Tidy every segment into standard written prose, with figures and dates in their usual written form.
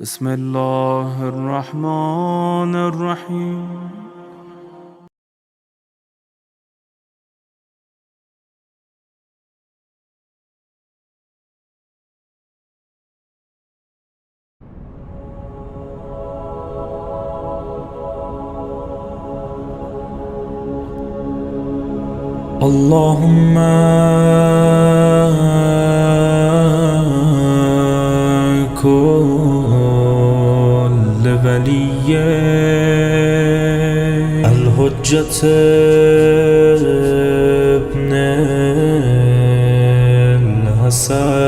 بسم الله الرحمن الرحیم. اللهم كل ولي الحجة ابن الحسن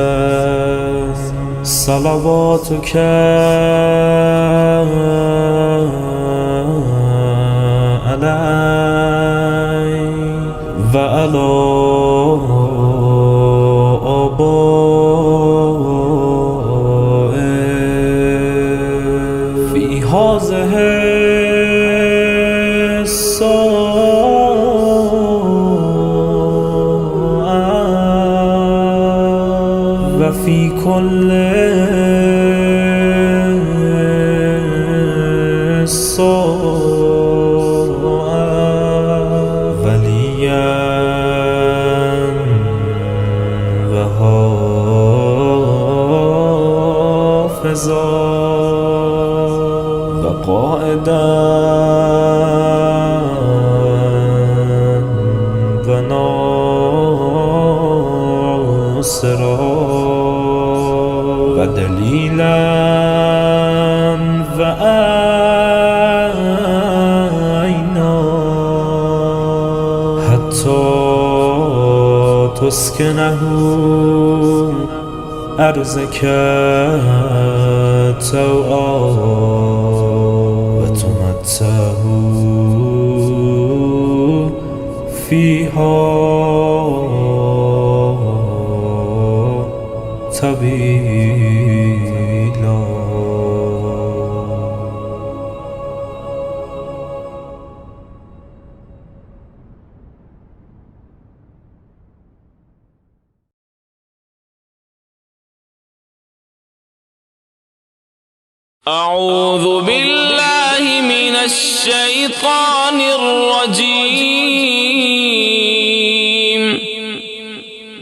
صلواتك عليه وعلى آبائه في هذه الساعة وفي كل وقائدا وناصرا ودليلا وعينا حتى تسكنه أرضك طوعا وتمتعه فيها طويلا. أعوذ بالله من الشيطان الرجيم.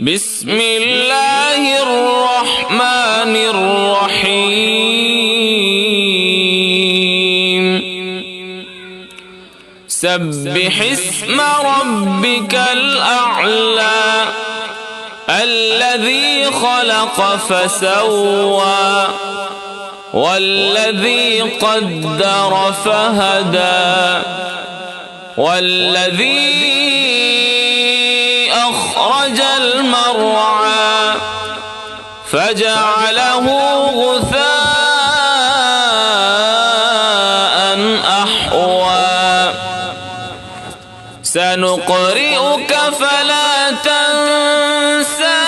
بسم الله الرحمن الرحيم. سبح اسم ربك الأعلى الذي خلق فسوى والذي قدر فهدى والذي أخرج المرعى فجعله غثاء أحوى سنقرئك فلا تنسى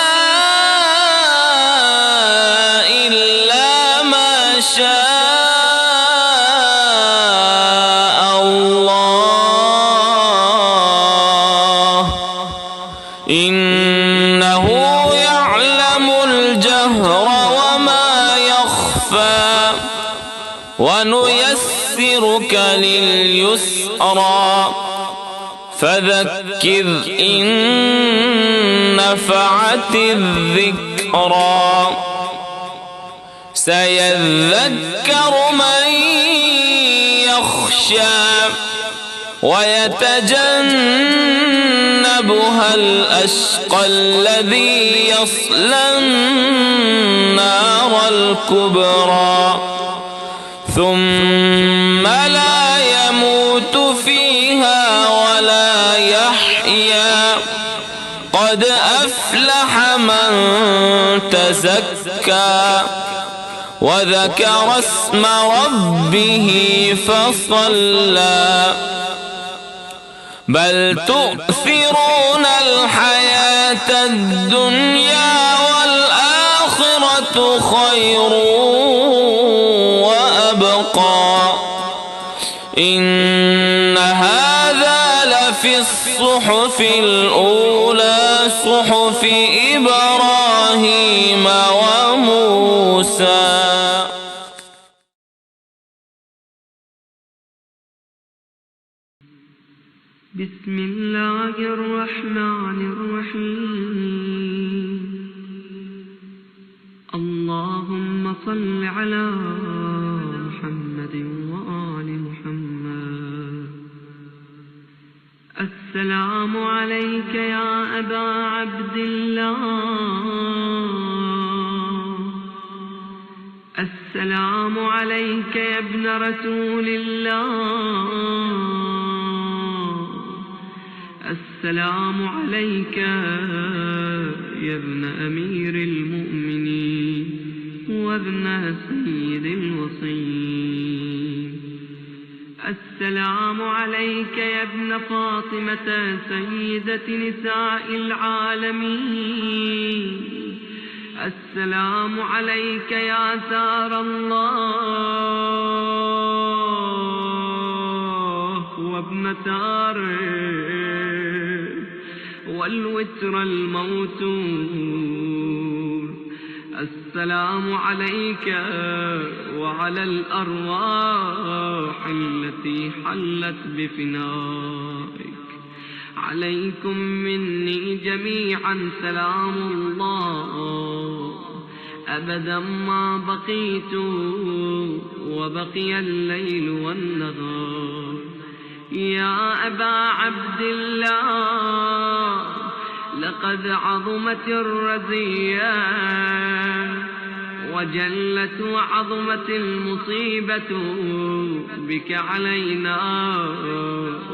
شاء الله إنه يعلم الجهر وما يخفى ونيسرك لليسرى فذكر إن نفعت الذكرى سيذكر من يخشى ويتجنبها الأشقى الذي يصلى النار الكبرى ثم لا يموت فيها ولا يحيا قد أفلح من تزكى وذكر اسم ربه فصلى بل تؤثرون الحياة الدنيا والآخرة خير وأبقى إن هذا لفي الصحف الأولى صحف إبراهيم وموسى. بسم الله الرحمن الرحيم. اللهم صل على محمد وآل محمد. السلام عليك يا أبا عبد الله. السلام عليك يا ابن رسول الله. السلام عليك يا ابن أمير المؤمنين وابن سيد الوصيين. السلام عليك يا ابن فاطمة سيدة نساء العالمين. السلام عليك يا ثار الله وابن ثاره والوتر الموتور. السلام عليك وعلى الأرواح التي حلت بفنائك. عليكم مني جميعا سلام الله أبدا ما بقيت وبقي الليل والنهار. يا أبا عبد الله لقد عظمت الرزية وجلت وعظمت المصيبة بك علينا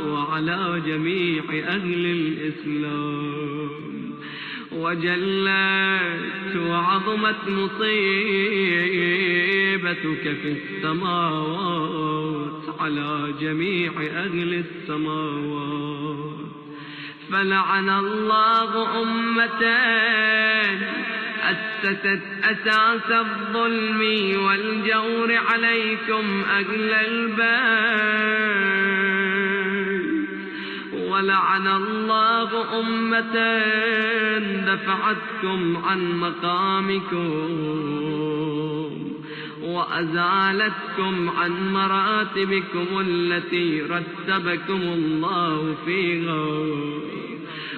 وعلى جميع أهل الإسلام. وجلت وعظمت مصيبتك في السماوات على جميع أهل السماوات. فلعن الله أمتين أسست أساس الظلم والجور عليكم أهل البيت. ولعن الله أمة دفعتكم عن مقامكم وأزالتكم عن مراتبكم التي رتبكم الله فيها.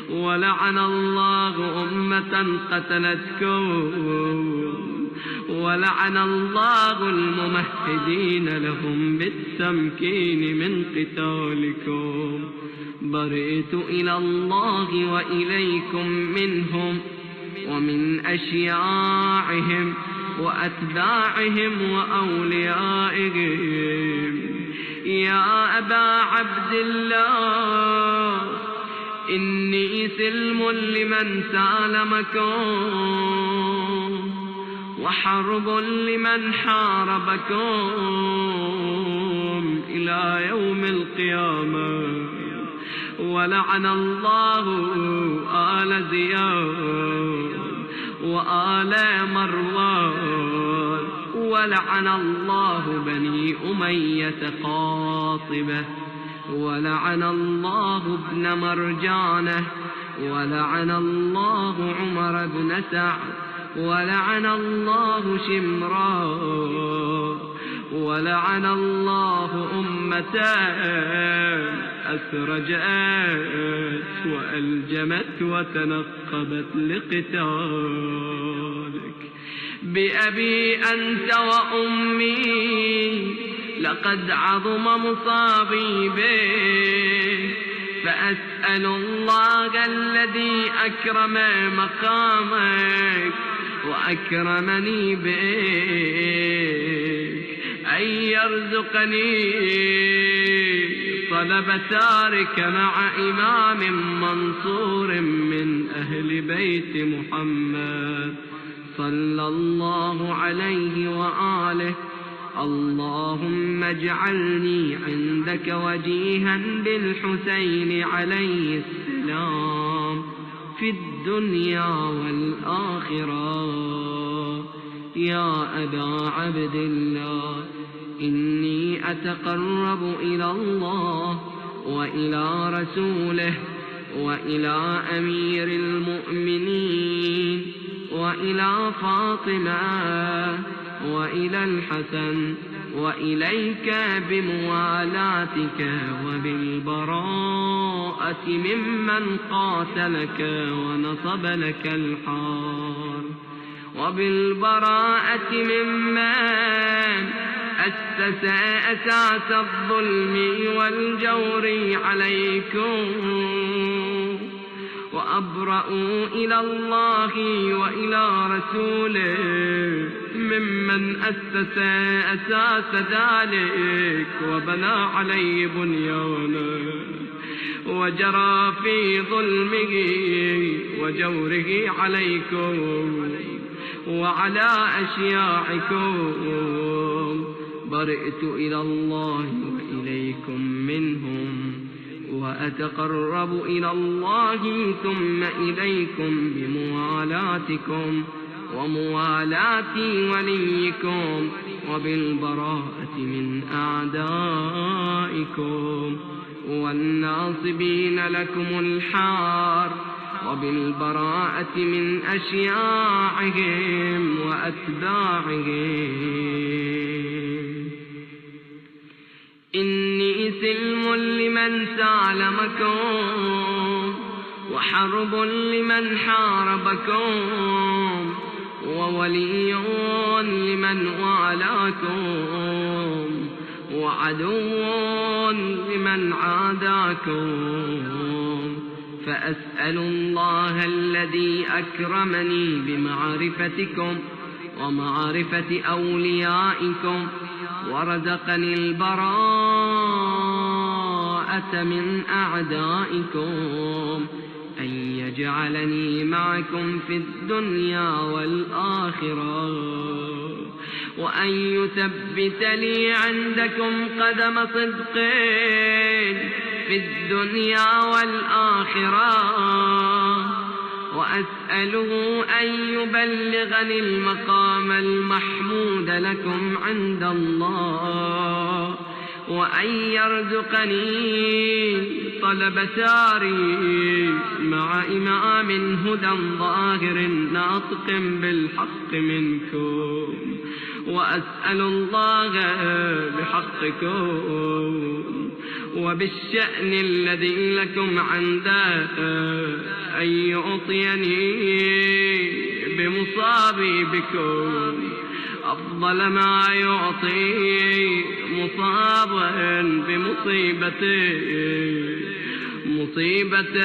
ولعن الله أمة قتلتكم. ولعن الله الممهدين لهم بالتمكين من قتالكم. برئت إلى الله وإليكم منهم ومن أشياعهم وأتباعهم وأوليائهم. يا أبا عبد الله إني سلم لمن سالمكم وحرب لمن حاربكم إلى يوم القيامة. ولعن الله آل زياد وآل مروان. ولعن الله بني أمية قاطبة. ولعن الله ابن مرجانة. ولعن الله عمر بن سعد. ولعن الله شمران. ولعن الله أمتان أسرجت وألجمت وتنقبت لقتالك. بأبي أنت وأمي لقد عظم مصابي بك. فأسأل الله الذي أكرم مقامك وأكرمني بك أن يرزقني طلب ثارك مع إمام منصور من أهل بيت محمد صلى الله عليه وآله. اللهم اجعلني عندك وجيها بالحسين عليه السلام في الدنيا والآخرة. يا أبا عبد الله إني أتقرب إلى الله وإلى رسوله وإلى أمير المؤمنين وإلى فاطمة وإلى الحسن وإليك بموالاتك وبالبراءة ممن قاتلك ونصب لك الحار، وبالبراءة ممن أسس أساس الظلم والجور عليكم، وأبرأوا إلى الله وإلى رسوله ممن أسس أساس ذلك وبنى عليه بنيانا وجرى في ظلمه وجوره عليكم وعلى أشياعكم. برئت إلى الله وإليكم منهم، وأتقرب إلى الله ثم إليكم بموالاتكم وموالاة وليكم، وبالبراءة من أعدائكم والناصبين لكم الحار، وبالبراءة من أشياعهم وأتباعهم. إني سلم لمن سالمكم، وحرب لمن حاربكم، وولي لمن والاكم، وعدو لمن عاداكم. فأسأل الله الذي أكرمني بمعرفتكم ومعرفة أوليائكم ورزقني البراءة من أعدائكم أن يجعلني معكم في الدنيا والآخرة، وأن يثبت لي عندكم قدم صدق في الدنيا والآخرة، وأسأله أن يبلغني المقام المحمود لكم عند الله، وأن يرزقني طلب ساري مع إمام هدى ظاهر ناطق بالحق منكم. وأسأل الله بحقكم وبالشأن الذي لكم عنده أن يعطيني بمصابي بكم أفضل ما يعطي مصابا بمصيبته، مصيبة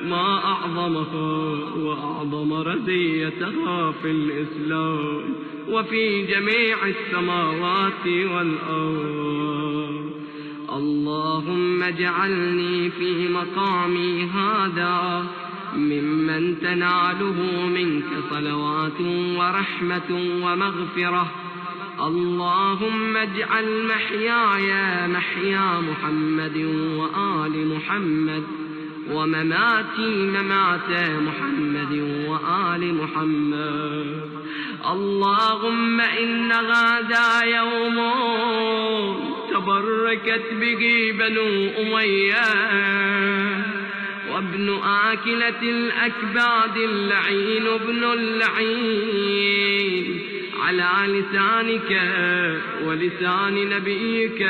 ما أعظمها وأعظم رزيتها في الإسلام وفي جميع السماوات والأرض. اللهم اجعلني في مقامي هذا ممن تناله منك صلوات ورحمة ومغفرة. اللهم اجعل محياي محيا محمد وآل محمد، ومماتي ممات محمد وآل محمد. اللهم إن هذا يوم تبركت به بنو أمية، وابن آكلة الأكباد اللعين ابن اللعين على لسانك ولسان نبيك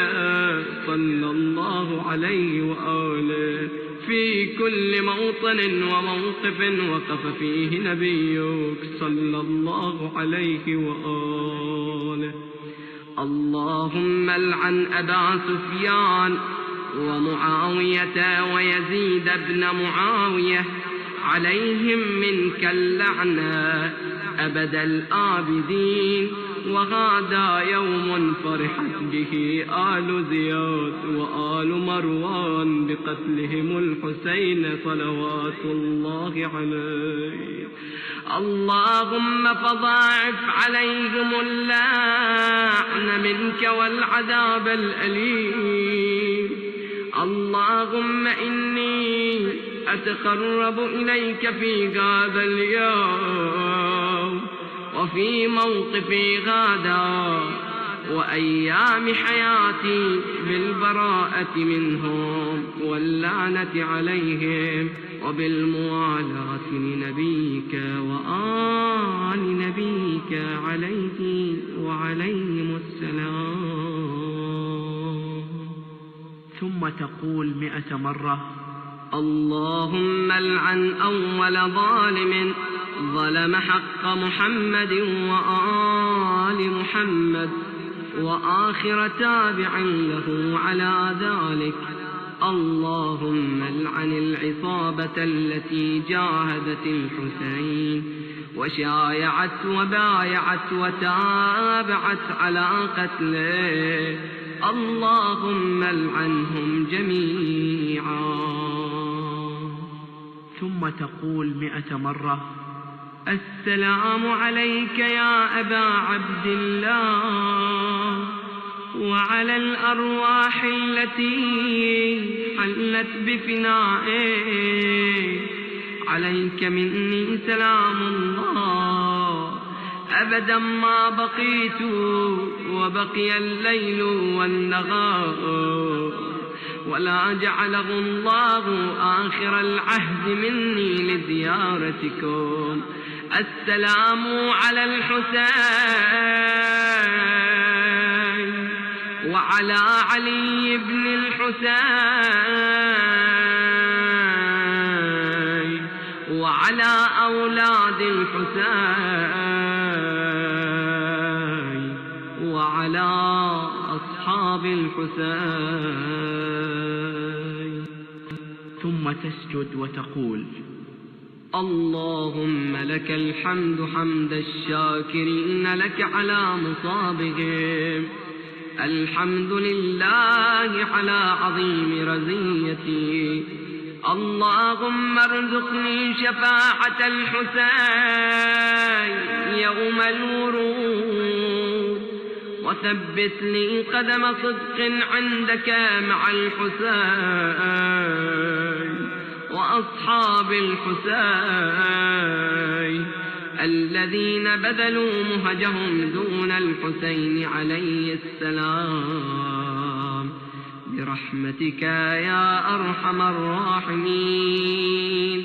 صلى الله عليه وآله في كل موطن وموقف وقف فيه نبيك صلى الله عليه وآله. اللهم العن أبا سفيان ومعاوية ويزيد بن معاوية، عليهم منك اللعنة أبد الآبدين. وهذا يوم فرحت به آل زياد وآل مروان بقتلهم الحسين صلوات الله عليه. اللهم فضاعف عليهم اللعن منك والعذاب الأليم. اللهم إني أتقرب إليك في هذا اليوم وفي موقفي غدا وأيام حياتي بالبراءة منهم واللعنة عليهم وبالموالاة لنبيك وآل نبيك عليه وعليهم السلام. ثم تقول 100 مرة: اللهم العن أول ظالم ظلم حق محمد وآل محمد، وآخر تابع له على ذلك. اللهم العن العصابة التي جاهدت الحسين وشايعت وبايعت وتابعت على قتله. اللهم العنهم جميعا. ثم تقول 100 مرة: السلام عليك يا أبا عبد الله وعلى الأرواح التي حلت بفنائك. عليك مني سلام الله أبدا ما بقيت وبقي الليل والنهار، ولا جعله الله آخر العهد مني لزيارتكم. السلام على الحسين وعلى علي بن الحسين وعلى أولاد الحسين وعلى أصحاب الحسين. ثم تسجد وتقول: اللهم لك الحمد حمد الشاكرين لك على مصابهم. الحمد لله على عظيم رزيتي. اللهم ارزقني شفاعة الحسين يوم الورود، وثبت لي قدم صدق عندك مع الحسين وأصحاب الحسين الذين بذلوا مهجهم دون الحسين عليه السلام، برحمتك يا أرحم الراحمين.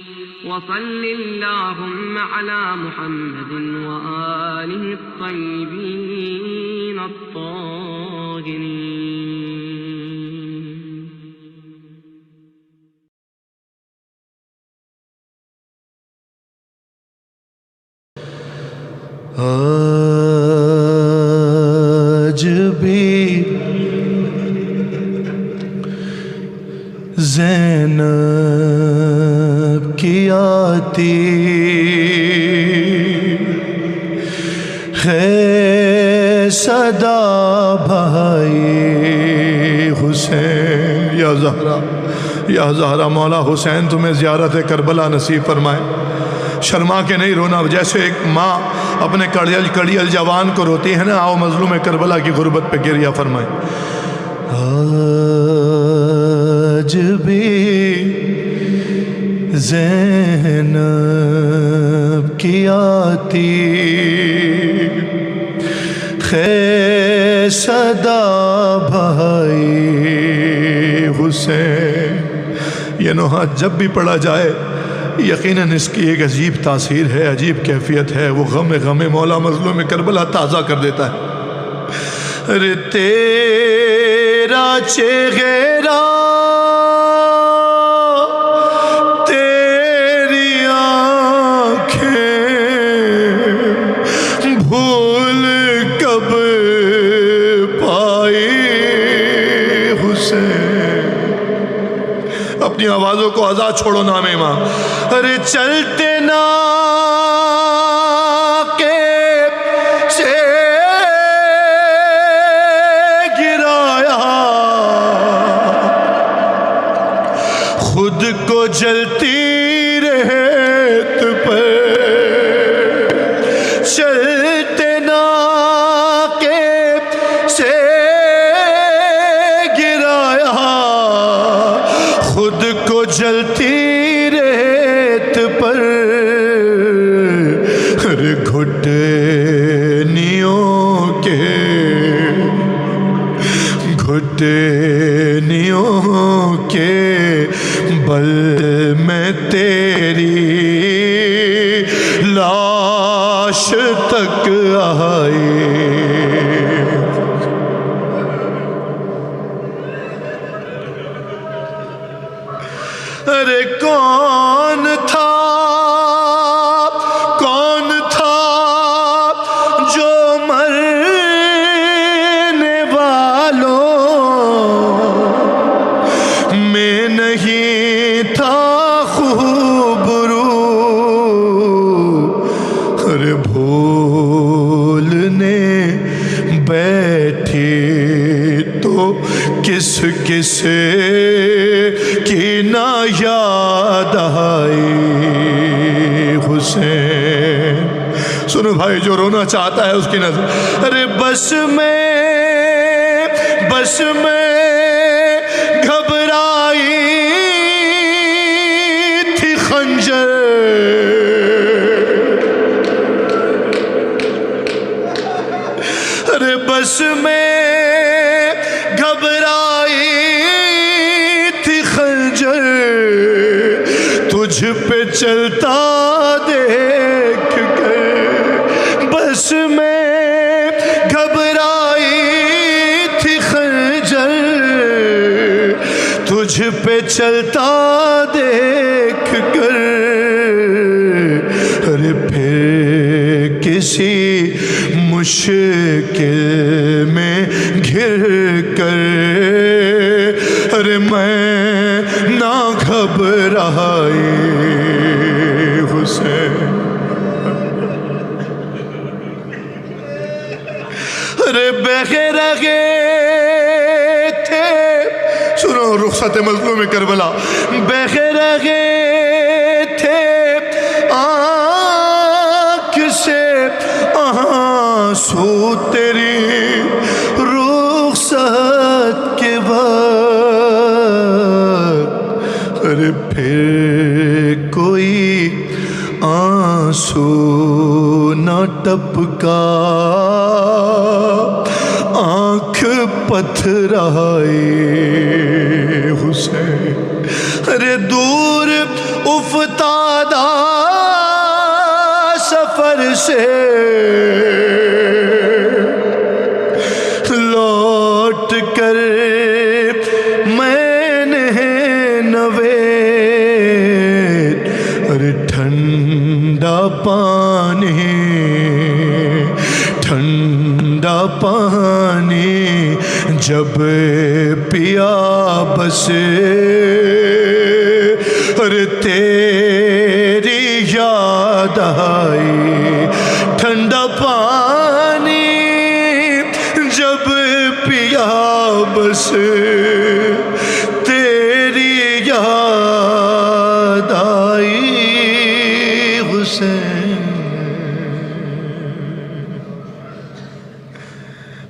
وصل اللهم على محمد وآله الطيبين الطاهرين. آج بھی زینب کی آتی ہے صدا بھائی حسین. یا زہرا یا زہرا، مولا حسین تمہیں زیارت کربلا نصیب فرمائے. شرما کے نہیں رونا، جیسے ایک ماں اپنے کڑیل جوان کو روتی ہے نا. آؤ مظلوم کربلا کی غربت پہ گریہ فرمائے. آج بھی زینب کی آتی خیر صدا بھائی حسین. یہ نوحہ جب بھی پڑھا جائے یقیناً اس کی ایک عجیب تاثیر ہے، عجیب کیفیت ہے. وہ غم مولا مظلوم کربلا تازہ کر دیتا ہے. ارے تیرا چہرہ تیری آنکھیں بھول کب پائی حسین. اپنی آوازوں کو آزاد چھوڑو نام ماں. ارے چلتے ناقب سے گرایا خود کو جلتی ریت پر. چلتے ناقب سے گرایا خود کو جلتی ریت پر. گھٹنیوں کے بل میں کس کس کی نہ یاد آئی حسین. سنو بھائی، جو رونا چاہتا ہے اس کی نظر. ارے بس میں گھبرائی تھی خنجر، ارے بس میں گھبرائی تھی خنجر، تجھ پہ چلتا دیکھ کر. بس میں گھبرائی تھی خنجر، تجھ پہ چلتا دیکھ کر. ارے پھر کسی مشکل میں گر کر، ارے میں نہ گھبرائی حسین. ارے بہے رہے تھے، سنو رخصت مظلوم کربلا. بہے رہے تھے آنکھ سے آنسو تیری رخصت کے بعد. ارے پھر کوئی آنسو نہ ٹپکا، آنکھ پتھرائی حسین. ارے دور افتادہ سفر سے لوٹ کر میں نے نوید، ارے ٹھنڈا پانی جب پیا بس، ارے تیری یاد آئی. ٹھنڈا پانی جب پیا بس، تیری یاد آئی حسین.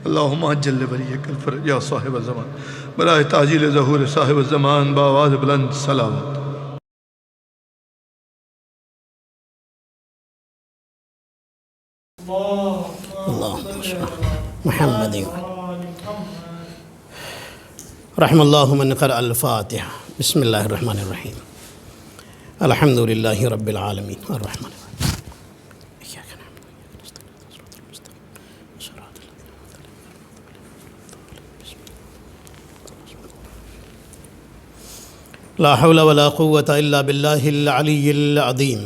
اللہم عجل ولیک الفرج یا صاحب الزمان، برائے تعجیل ظہور صاحب الزمان بآواز بلند صلوات. محمد رحم اللہ من قرأ الفاتحہ. بسم اللہ الرحمن الرحیم. الحمد للہ رب العالمین الرحمن الرحیم. لا حول ولا قوة الا باللہ العلی العظیم.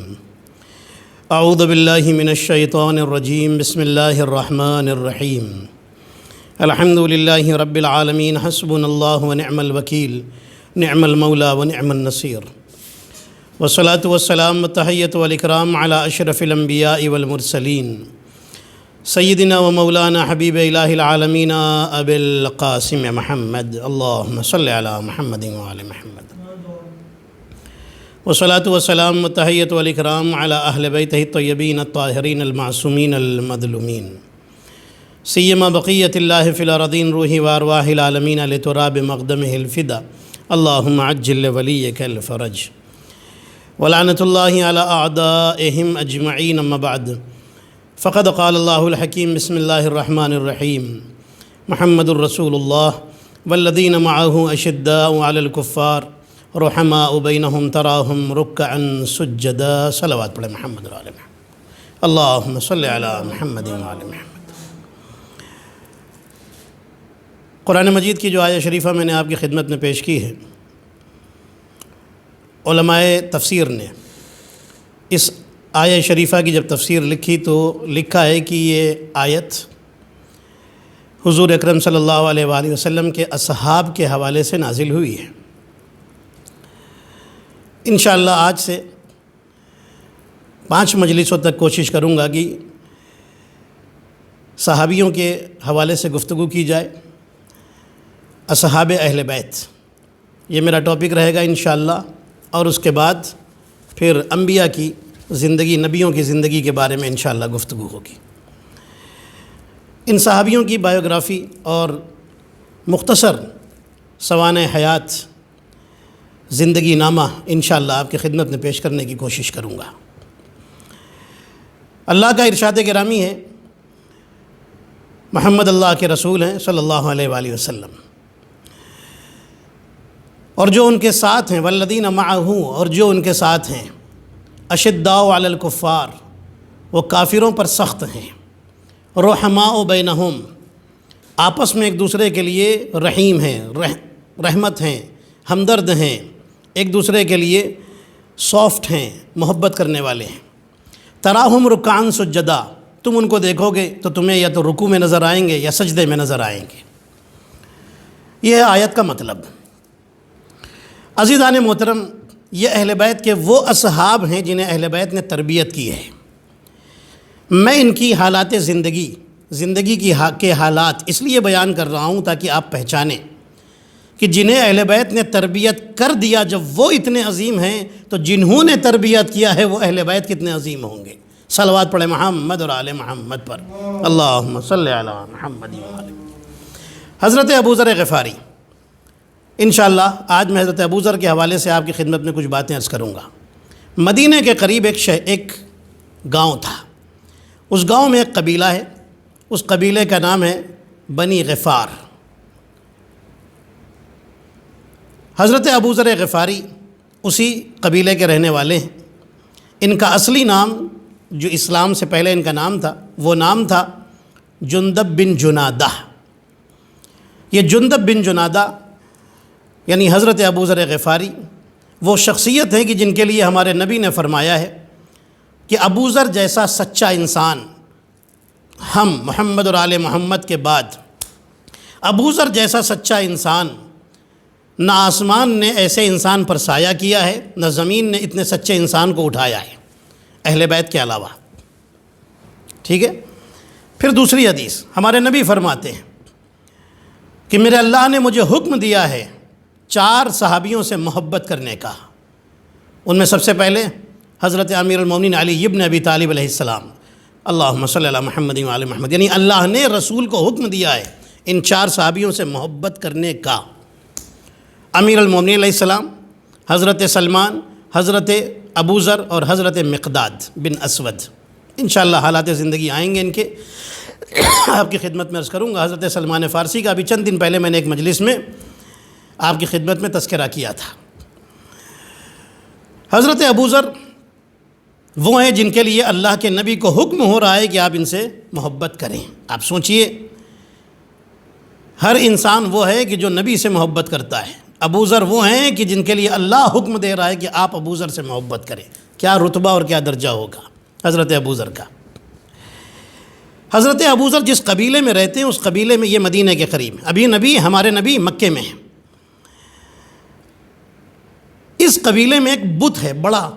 اعوذ باللہ من الشیطان الرجیم. بسم اللہ الرحمن الرحیم. الحمد للہ رب العالمین. حسبنا اللہ ونعم الوکیل، نعم المولا ونعم النصیر. والصلاة والسلام والتحیۃ والاکرام علی اشرف الانبیاء والمرسلین سیدنا و مولانا حبیب الہ العالمین ابی القاسم محمد. اللہم صلی علی محمد وعلی محمد. والصلاة والسلام والتحیۃ والاکرام علی اہل بیتہ الطیبین الطاہرین المعصومین المظلومین سیما بقیت اللہ فی الارضین روح وارواح العالمین لتراب مقدمہ الفدا. اللہم عجل ولیک الفرج. ولعنۃ اللہ علی اعدائہم اجمعین. اما بعد فقد قال اللہ الحکیم. بسم اللہ الرحمن الرحیم. محمد الرسول اللہ والذین معہ اشداء علی الکفار رحماء بینہم تراہم رکعا سجدا. صلوات پڑھیں محمد علیہ محمد. اللہم صلی علی محمد وعلی محمد. قرآن مجید کی جو آیہ شریفہ میں نے آپ کی خدمت میں پیش کی ہے، علماء تفسیر نے اس آیہ شریفہ کی جب تفسیر لکھی تو لکھا ہے کہ یہ آیت حضور اکرم صلی اللہ علیہ وآلہ وسلم کے اصحاب کے حوالے سے نازل ہوئی ہے. انشاءاللہ آج سے 5 مجلسوں تک کوشش کروں گا کہ صحابیوں کے حوالے سے گفتگو کی جائے اصحاب اہل بیت، یہ میرا ٹاپک رہے گا انشاءاللہ، اور اس کے بعد پھر انبیاء کی زندگی، نبیوں کی زندگی کے بارے میں انشاءاللہ گفتگو ہوگی۔ ان صحابیوں کی بایوگرافی اور مختصر سوانح حیات زندگی نامہ انشاءاللہ آپ کی خدمت میں پیش کرنے کی کوشش کروں گا۔ اللہ کا ارشاد گرامی ہے، محمد اللہ کے رسول ہیں صلی اللہ علیہ وآلہ وسلم، اور جو ان کے ساتھ ہیں، والذین معہ، اور جو ان کے ساتھ ہیں، اشداء علی الکفار، وہ کافروں پر سخت ہیں، رحماء بینہم، آپس میں ایک دوسرے کے لیے رحیم ہیں، رحمت ہیں، ہمدرد ہیں، ایک دوسرے کے لیے سافٹ ہیں، محبت کرنے والے ہیں۔ تراہم رکعاً سجدا، تم ان کو دیکھو گے تو تمہیں یا تو رکوع میں نظر آئیں گے یا سجدے میں نظر آئیں گے۔ یہ ہے آیت کا مطلب۔ عزیزان محترم، یہ اہل بیت کے وہ اصحاب ہیں جنہیں اہل بیت نے تربیت کی ہے۔ میں ان کی حالات زندگی کے حالات اس لیے بیان کر رہا ہوں تاکہ آپ پہچانیں کہ جنہیں اہل بیت نے تربیت کر دیا جب وہ اتنے عظیم ہیں، تو جنہوں نے تربیت کیا ہے وہ اہل بیت کتنے عظیم ہوں گے۔ صلوات پڑھیں محمد اور آل محمد پر، اللہم صلی علی محمد و آل۔ حضرت ابوذر غفاری، انشاءاللہ آج میں حضرت ابوذر کے حوالے سے آپ کی خدمت میں کچھ باتیں عرض کروں گا۔ مدینہ کے قریب ایک گاؤں تھا، اس گاؤں میں ایک قبیلہ ہے، اس قبیلے کا نام ہے بنی غفار۔ حضرت ابوذر غفاری اسی قبیلے کے رہنے والے ہیں۔ ان کا اصلی نام، جو اسلام سے پہلے ان کا نام تھا، وہ نام تھا جندب بن جنادہ۔ یہ جندب بن جنادہ یعنی حضرت ابوذر غفاری وہ شخصیت ہے کہ جن کے لیے ہمارے نبی نے فرمایا ہے کہ ابوذر جیسا سچا انسان ہم محمد اور آل محمد کے بعد، ابوذر جیسا سچا انسان نہ آسمان نے ایسے انسان پر سایہ کیا ہے، نہ زمین نے اتنے سچے انسان کو اٹھایا ہے اہل بیت کے علاوہ۔ ٹھیک ہے، پھر دوسری حدیث ہمارے نبی فرماتے ہیں کہ میرے اللہ نے مجھے حکم دیا ہے 4 صحابیوں سے محبت کرنے کا۔ ان میں سب سے پہلے حضرت امیر المومنین علی ابن ابی طالب علیہ السلام، اللہم صلی علی محمد و آل محمد، یعنی اللہ نے رسول کو حکم دیا ہے ان 4 صحابیوں سے محبت کرنے کا۔ امیر المومنین علیہ السلام، حضرت سلمان، حضرت ابوذر اور حضرت مقداد بن اسود۔ انشاءاللہ حالات زندگی آئیں گے ان کے، آپ کی خدمت میں عرض کروں گا۔ حضرت سلمان فارسی کا ابھی چند دن پہلے میں نے ایک مجلس میں آپ کی خدمت میں تذکرہ کیا تھا۔ حضرت ابوذر وہ ہیں جن کے لیے اللہ کے نبی کو حکم ہو رہا ہے کہ آپ ان سے محبت کریں۔ آپ سوچئے، ہر انسان وہ ہے کہ جو نبی سے محبت کرتا ہے، ابوذر وہ ہیں کہ جن کے لیے اللہ حکم دے رہا ہے کہ آپ ابوذر سے محبت کریں۔ کیا رتبہ اور کیا درجہ ہوگا حضرت ابوذر کا۔ حضرت ابوذر جس قبیلے میں رہتے ہیں، اس قبیلے میں، یہ مدینہ کے قریب، ابھی ہمارے نبی مکے میں ہیں۔ اس قبیلے میں ایک بت ہے، بڑا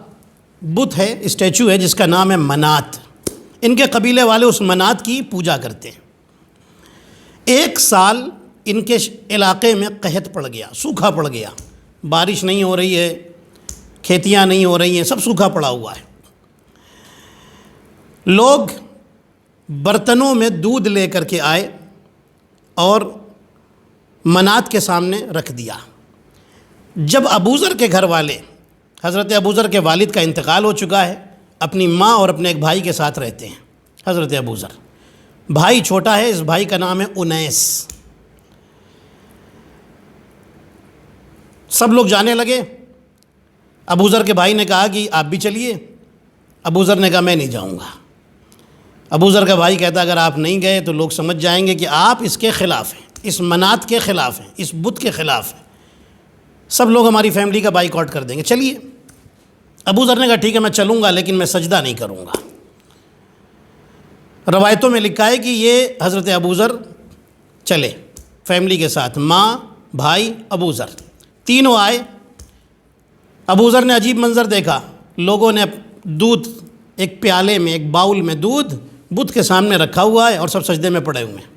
بت ہے، اسٹیچو ہے، جس کا نام ہے منات۔ ان کے قبیلے والے اس منات کی پوجا کرتے ہیں۔ ایک سال ان کے علاقے میں قحط پڑ گیا، سوکھا پڑ گیا، بارش نہیں ہو رہی ہے، کھیتیاں نہیں ہو رہی ہیں، سب سوکھا پڑا ہوا ہے۔ لوگ برتنوں میں دودھ لے کر کے آئے اور منات کے سامنے رکھ دیا۔ جب ابوذر کے گھر والے، حضرت ابوذر کے والد کا انتقال ہو چکا ہے، اپنی ماں اور اپنے ایک بھائی کے ساتھ رہتے ہیں حضرت ابوذر۔ بھائی چھوٹا ہے، اس بھائی کا نام ہے انیس۔ سب لوگ جانے لگے۔ ابوذر کے بھائی نے کہا کہ آپ بھی چلیے۔ ابوذر نے کہا میں نہیں جاؤں گا۔ ابوذر کا بھائی کہتا اگر آپ نہیں گئے تو لوگ سمجھ جائیں گے کہ آپ اس کے خلاف ہیں، اس منات کے خلاف ہیں، اس بت کے خلاف ہیں، سب لوگ ہماری فیملی کا بائیکاٹ کر دیں گے، چلیے۔ ابوذر نے کہا ٹھیک ہے میں چلوں گا، لیکن میں سجدہ نہیں کروں گا۔ روایتوں میں لکھا ہے کہ یہ حضرت ابوذر چلے فیملی کے ساتھ، ماں، بھائی، ابوذر، تینوں آئے۔ ابوذر نے عجیب منظر دیکھا، لوگوں نے دودھ ایک پیالے میں، ایک باؤل میں دودھ بت کے سامنے رکھا ہوا ہے اور سب سجدے میں پڑے ہوئے ہیں۔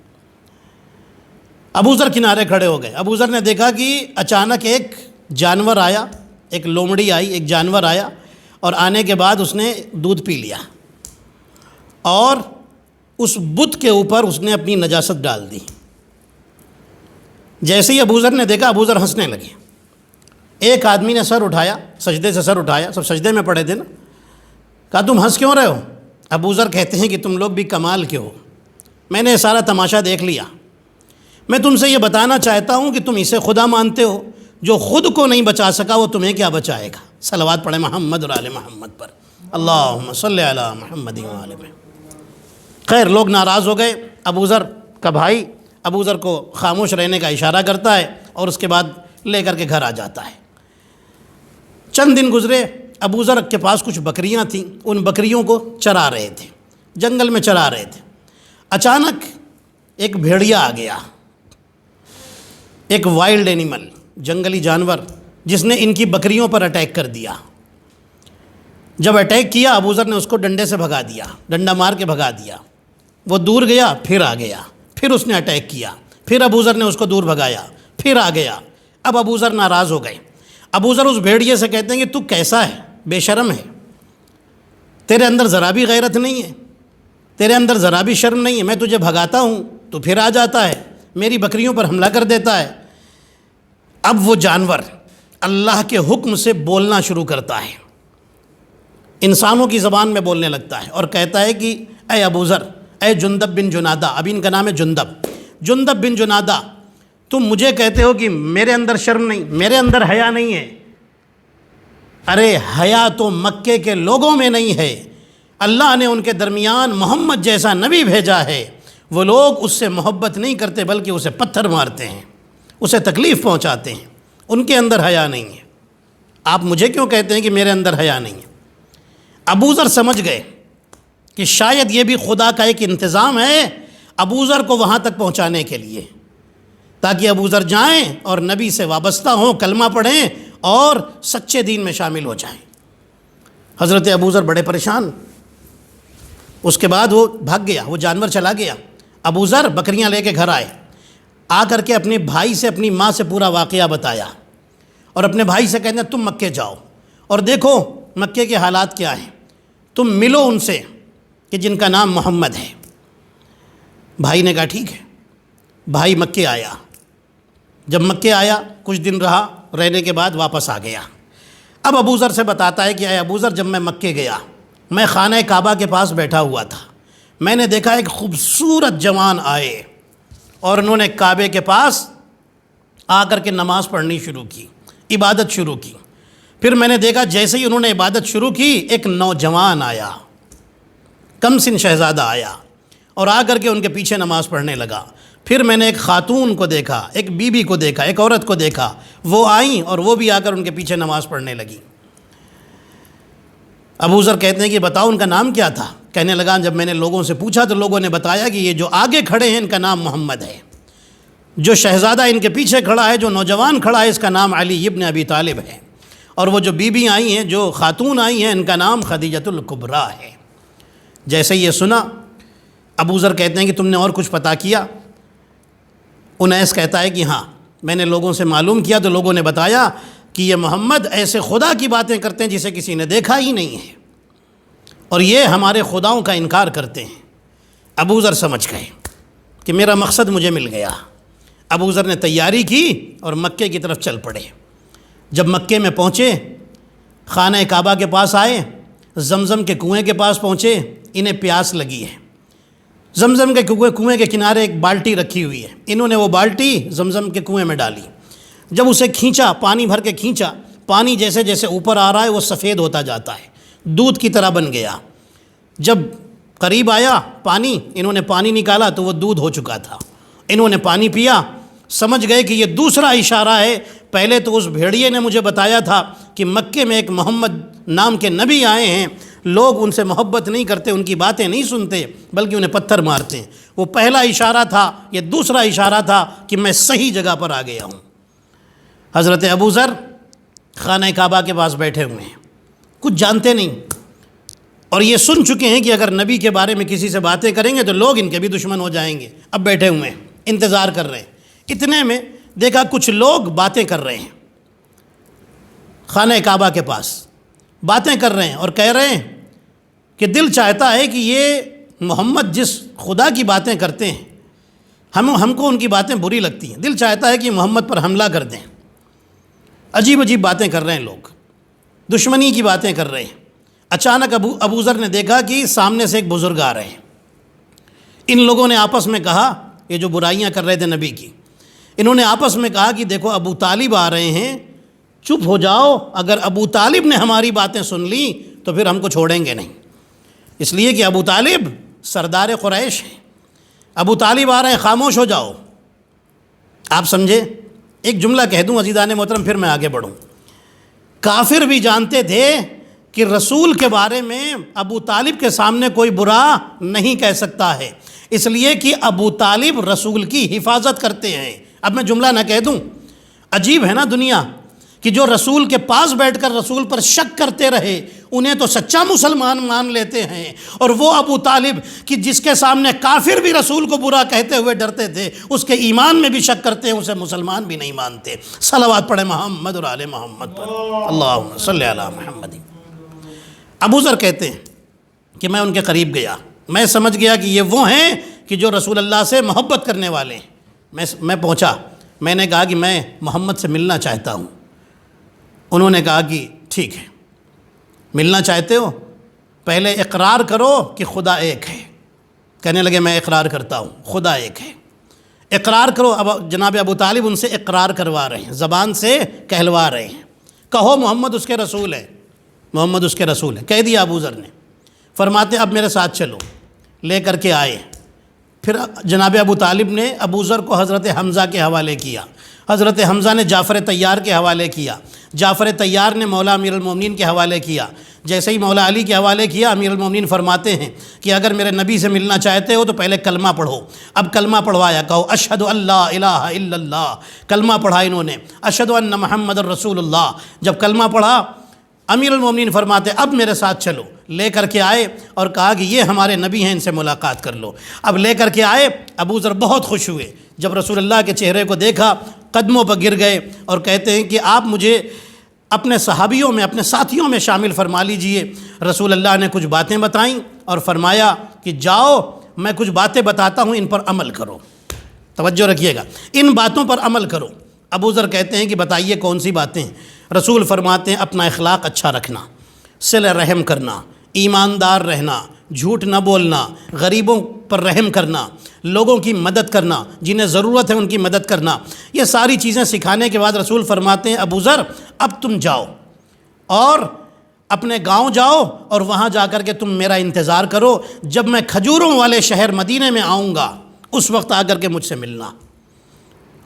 ابو ذر کنارے کھڑے ہو گئے۔ ابو ذر نے دیکھا کہ اچانک ایک جانور آیا، ایک لومڑی آئی، ایک جانور آیا، اور آنے کے بعد اس نے دودھ پی لیا اور اس بت کے اوپر اس نے اپنی نجاست ڈال دی۔ جیسے ہی ابو ذر نے دیکھا، ابو ذر ہنسنے لگے۔ ایک آدمی نے سر اٹھایا، سجدے سے سر اٹھایا، سب سجدے میں پڑے تھے نا، کہا تم ہنس کیوں رہے ہو؟ ابو ذر کہتے ہیں کہ تم لوگ بھی کمال کے ہو، میں نے سارا تماشا دیکھ لیا، میں تم سے یہ بتانا چاہتا ہوں کہ تم اسے خدا مانتے ہو، جو خود کو نہیں بچا سکا وہ تمہیں کیا بچائے گا؟ صلوات پڑھیں محمد اور آل محمد پر، اللہم صلی علی محمد و آل محمد۔ خیر، لوگ ناراض ہو گئے۔ ابو ذر کا بھائی ابو ذر کو خاموش رہنے کا اشارہ کرتا ہے اور اس کے بعد لے کر کے گھر آ جاتا ہے۔ چند دن گزرے، ابو ذر کے پاس کچھ بکریاں تھیں، ان بکریوں کو چرا رہے تھے، جنگل میں چرا رہے تھے۔ اچانک ایک بھیڑیا آ گیا، ایک وائلڈ اینیمل، جنگلی جانور، جس نے ان کی بکریوں پر اٹیک کر دیا۔ جب اٹیک کیا، ابو ذر نے اس کو ڈنڈے سے بھگا دیا، ڈنڈا مار کے بھگا دیا۔ وہ دور گیا، پھر آ گیا، پھر اس نے اٹیک کیا، پھر ابو ذر نے اس کو دور بھگایا، پھر آ گیا۔ اب ابو ذر ناراض ہو گئے۔ ابو ذر اس بھیڑیے سے کہتے ہیں کہ تو کیسا ہے؟ بے شرم ہے، تیرے اندر ذرا بھی غیرت نہیں ہے، تیرے اندر ذرا بھی شرم نہیں ہے، میں تجھے بھگاتا ہوں تو پھر آ جاتا ہے، میری بکریوں پر حملہ کر دیتا ہے۔ اب وہ جانور اللہ کے حکم سے بولنا شروع کرتا ہے، انسانوں کی زبان میں بولنے لگتا ہے اور کہتا ہے کہ اے ابو ذر، اے جندب بن جنادہ، اب ان کا نام ہے جندب بن جنادہ، تم مجھے کہتے ہو کہ میرے اندر شرم نہیں، میرے اندر حیا نہیں ہے۔ ارے حیا تو مکے کے لوگوں میں نہیں ہے، اللہ نے ان کے درمیان محمد جیسا نبی بھیجا ہے، وہ لوگ اس سے محبت نہیں کرتے بلکہ اسے پتھر مارتے ہیں، اسے تکلیف پہنچاتے ہیں، ان کے اندر حیا نہیں ہے، آپ مجھے کیوں کہتے ہیں کہ میرے اندر حیا نہیں ہے؟ ابو ذر سمجھ گئے کہ شاید یہ بھی خدا کا ایک انتظام ہے ابو ذر کو وہاں تک پہنچانے کے لیے، تاکہ ابو ذر جائیں اور نبی سے وابستہ ہوں، کلمہ پڑھیں اور سچے دین میں شامل ہو جائیں۔ حضرت ابو ذر بڑے پریشان۔ اس کے بعد وہ بھاگ گیا، وہ جانور چلا گیا۔ ابو ذر بکریاں لے کے گھر آئے، آ کر کے اپنے بھائی سے، اپنی ماں سے پورا واقعہ بتایا اور اپنے بھائی سے کہتے ہیں تم مکے جاؤ اور دیکھو مکے کے حالات کیا ہیں، تم ملو ان سے کہ جن کا نام محمد ہے۔ بھائی نے کہا ٹھیک ہے۔ بھائی مکے آیا، جب مکے آیا کچھ دن رہا، رہنے کے بعد واپس آ گیا۔ اب ابو ذر سے بتاتا ہے کہ اے ابو ذر، جب میں مکے گیا، میں خانہ کعبہ کے پاس بیٹھا ہوا تھا، میں نے دیکھا ایک خوبصورت جوان آئے اور انہوں نے کعبے کے پاس آ کر کے نماز پڑھنی شروع کی، عبادت شروع کی۔ پھر میں نے دیکھا جیسے ہی انہوں نے عبادت شروع کی، ایک نوجوان آیا، کم سن شہزادہ آیا اور آ کر کے ان کے پیچھے نماز پڑھنے لگا۔ پھر میں نے ایک خاتون کو دیکھا، ایک بی بی کو دیکھا، ایک عورت کو دیکھا، وہ آئیں اور وہ بھی آ کر ان کے پیچھے نماز پڑھنے لگی۔ ابو ذر کہتے ہیں کہ بتاؤ ان کا نام کیا تھا؟ کہنے لگا جب میں نے لوگوں سے پوچھا تو لوگوں نے بتایا کہ یہ جو آگے کھڑے ہیں ان کا نام محمد ہے، جو شہزادہ ان کے پیچھے کھڑا ہے، جو نوجوان کھڑا ہے، اس کا نام علی ابن ابی طالب ہے، اور وہ جو بی بی آئی ہیں، جو خاتون آئی ہیں، ان کا نام خدیجۃ الکبریٰ ہے۔ جیسے یہ سنا، ابو ذر کہتے ہیں کہ تم نے اور کچھ پتہ کیا؟ انیس کہتا ہے کہ ہاں، میں نے لوگوں سے معلوم کیا تو لوگوں نے بتایا کہ یہ محمد ایسے خدا کی باتیں کرتے ہیں جسے کسی نے دیکھا ہی نہیں ہے، اور یہ ہمارے خداؤں کا انکار کرتے ہیں۔ ابو ذر سمجھ گئے کہ میرا مقصد مجھے مل گیا۔ ابو ذر نے تیاری کی اور مکے کی طرف چل پڑے۔ جب مکے میں پہنچے، خانہ کعبہ کے پاس آئے، زمزم کے کنویں کے پاس پہنچے، انہیں پیاس لگی ہے۔ زمزم کے کنویں کے کنارے ایک بالٹی رکھی ہوئی ہے، انہوں نے وہ بالٹی زمزم کے کنویں میں ڈالی۔ جب اسے کھینچا، پانی بھر کے کھینچا، پانی جیسے جیسے اوپر آ رہا ہے وہ سفید ہوتا جاتا ہے، دودھ کی طرح بن گیا۔ جب قریب آیا پانی، انہوں نے پانی نکالا تو وہ دودھ ہو چکا تھا۔ انہوں نے پانی پیا، سمجھ گئے کہ یہ دوسرا اشارہ ہے۔ پہلے تو اس بھیڑیے نے مجھے بتایا تھا کہ مکے میں ایک محمد نام کے نبی آئے ہیں، لوگ ان سے محبت نہیں کرتے، ان کی باتیں نہیں سنتے بلکہ انہیں پتھر مارتے ہیں۔ وہ پہلا اشارہ تھا، یہ دوسرا اشارہ تھا کہ میں صحیح جگہ پر آ گیا ہوں۔ حضرت ابو ذر خانہ کعبہ کے پاس بیٹھے ہوئے ہیں، کچھ جانتے نہیں، اور یہ سن چکے ہیں کہ اگر نبی کے بارے میں کسی سے باتیں کریں گے تو لوگ ان کے بھی دشمن ہو جائیں گے۔ اب بیٹھے ہوئے ہیں، انتظار کر رہے ہیں۔ اتنے میں دیکھا کچھ لوگ باتیں کر رہے ہیں خانہ کعبہ کے پاس، باتیں کر رہے ہیں اور کہہ رہے ہیں کہ دل چاہتا ہے کہ یہ محمد جس خدا کی باتیں کرتے ہیں ہم کو ان کی باتیں بری لگتی ہیں، دل چاہتا ہے کہ محمد پر حملہ کر دیں۔ عجیب عجیب باتیں کر رہے ہیں لوگ، دشمنی کی باتیں کر رہے ہیں۔ اچانک ابو ذر نے دیکھا کہ سامنے سے ایک بزرگ آ رہے ہیں۔ ان لوگوں نے آپس میں کہا، یہ جو برائیاں کر رہے تھے نبی کی، انہوں نے آپس میں کہا کہ دیکھو ابو طالب آ رہے ہیں، چپ ہو جاؤ، اگر ابو طالب نے ہماری باتیں سن لی تو پھر ہم کو چھوڑیں گے نہیں، اس لیے کہ ابو طالب سردار قریش ہیں، ابو طالب آ رہے ہیں، خاموش ہو جاؤ۔ آپ سمجھے؟ ایک جملہ کہہ دوں عزیزان محترم پھر میں آگے بڑھوں۔ کافر بھی جانتے تھے کہ رسول کے بارے میں ابو طالب کے سامنے کوئی برا نہیں کہہ سکتا ہے، اس لیے کہ ابو طالب رسول کی حفاظت کرتے ہیں۔ اب میں جملہ نہ کہہ دوں، عجیب ہے نا دنیا کہ جو رسول کے پاس بیٹھ کر رسول پر شک کرتے رہے انہیں تو سچا مسلمان مان لیتے ہیں، اور وہ ابو طالب کہ جس کے سامنے کافر بھی رسول کو برا کہتے ہوئے ڈرتے تھے، اس کے ایمان میں بھی شک کرتے ہیں، اسے مسلمان بھی نہیں مانتے۔ صلوات پڑھیں محمد اور آل محمد پر، اللہم صلی علی محمد۔ ابو ذر کہتے ہیں کہ میں ان کے قریب گیا، میں سمجھ گیا کہ یہ وہ ہیں کہ جو رسول اللہ سے محبت کرنے والے ہیں۔ میں پہنچا، میں نے کہا کہ میں محمد سے ملنا چاہتا ہوں۔ انہوں نے کہا کہ ٹھیک ہے، ملنا چاہتے ہو، پہلے اقرار کرو کہ خدا ایک ہے۔ کہنے لگے میں اقرار کرتا ہوں، خدا ایک ہے۔ اقرار کرو۔ اب جناب ابو طالب ان سے اقرار کروا رہے ہیں، زبان سے کہلوا رہے ہیں، کہو محمد اس کے رسول ہے، محمد اس کے رسول ہے۔ کہہ دیا ابو ذر نے۔ فرماتے اب میرے ساتھ چلو، لے کر کے آئے۔ پھر جناب ابو طالب نے ابو ذر کو حضرت حمزہ کے حوالے کیا، حضرت حمزہ نے جعفر طیار کے حوالے کیا، جعفر طیار نے مولا امیر المومنین کے حوالے کیا۔ جیسے ہی مولا علی کے حوالے کیا، امیر المومنین فرماتے ہیں کہ اگر میرے نبی سے ملنا چاہتے ہو تو پہلے کلمہ پڑھو۔ اب کلمہ پڑھوایا، کہو اشہد ان لا الہ الا اللہ، کلمہ پڑھا انہوں نے، اشہد ان محمد الرسول اللہ۔ جب کلمہ پڑھا، امیر المومنین فرماتے اب میرے ساتھ چلو، لے کر کے آئے اور کہا کہ یہ ہمارے نبی ہیں، ان سے ملاقات کر لو۔ اب لے کر کے آئے، ابو ذر بہت خوش ہوئے، جب رسول اللہ کے چہرے کو دیکھا قدموں پر گر گئے اور کہتے ہیں کہ آپ مجھے اپنے صحابیوں میں، اپنے ساتھیوں میں شامل فرما لیجئے۔ رسول اللہ نے کچھ باتیں بتائیں اور فرمایا کہ جاؤ، میں کچھ باتیں بتاتا ہوں، ان پر عمل کرو۔ توجہ رکھیے گا، ان باتوں پر عمل کرو۔ ابو ذر کہتے ہیں کہ بتائیے کون سی باتیں؟ رسول فرماتے ہیں اپنا اخلاق اچھا رکھنا، صلہ رحم کرنا، ایماندار رہنا، جھوٹ نہ بولنا، غریبوں پر رحم کرنا، لوگوں کی مدد کرنا، جنہیں ضرورت ہے ان کی مدد کرنا۔ یہ ساری چیزیں سکھانے کے بعد رسول فرماتے ہیں ابو ذر اب تم جاؤ اور اپنے گاؤں جاؤ اور وہاں جا کر کے تم میرا انتظار کرو، جب میں کھجوروں والے شہر مدینے میں آؤں گا اس وقت آ کر کے مجھ سے ملنا۔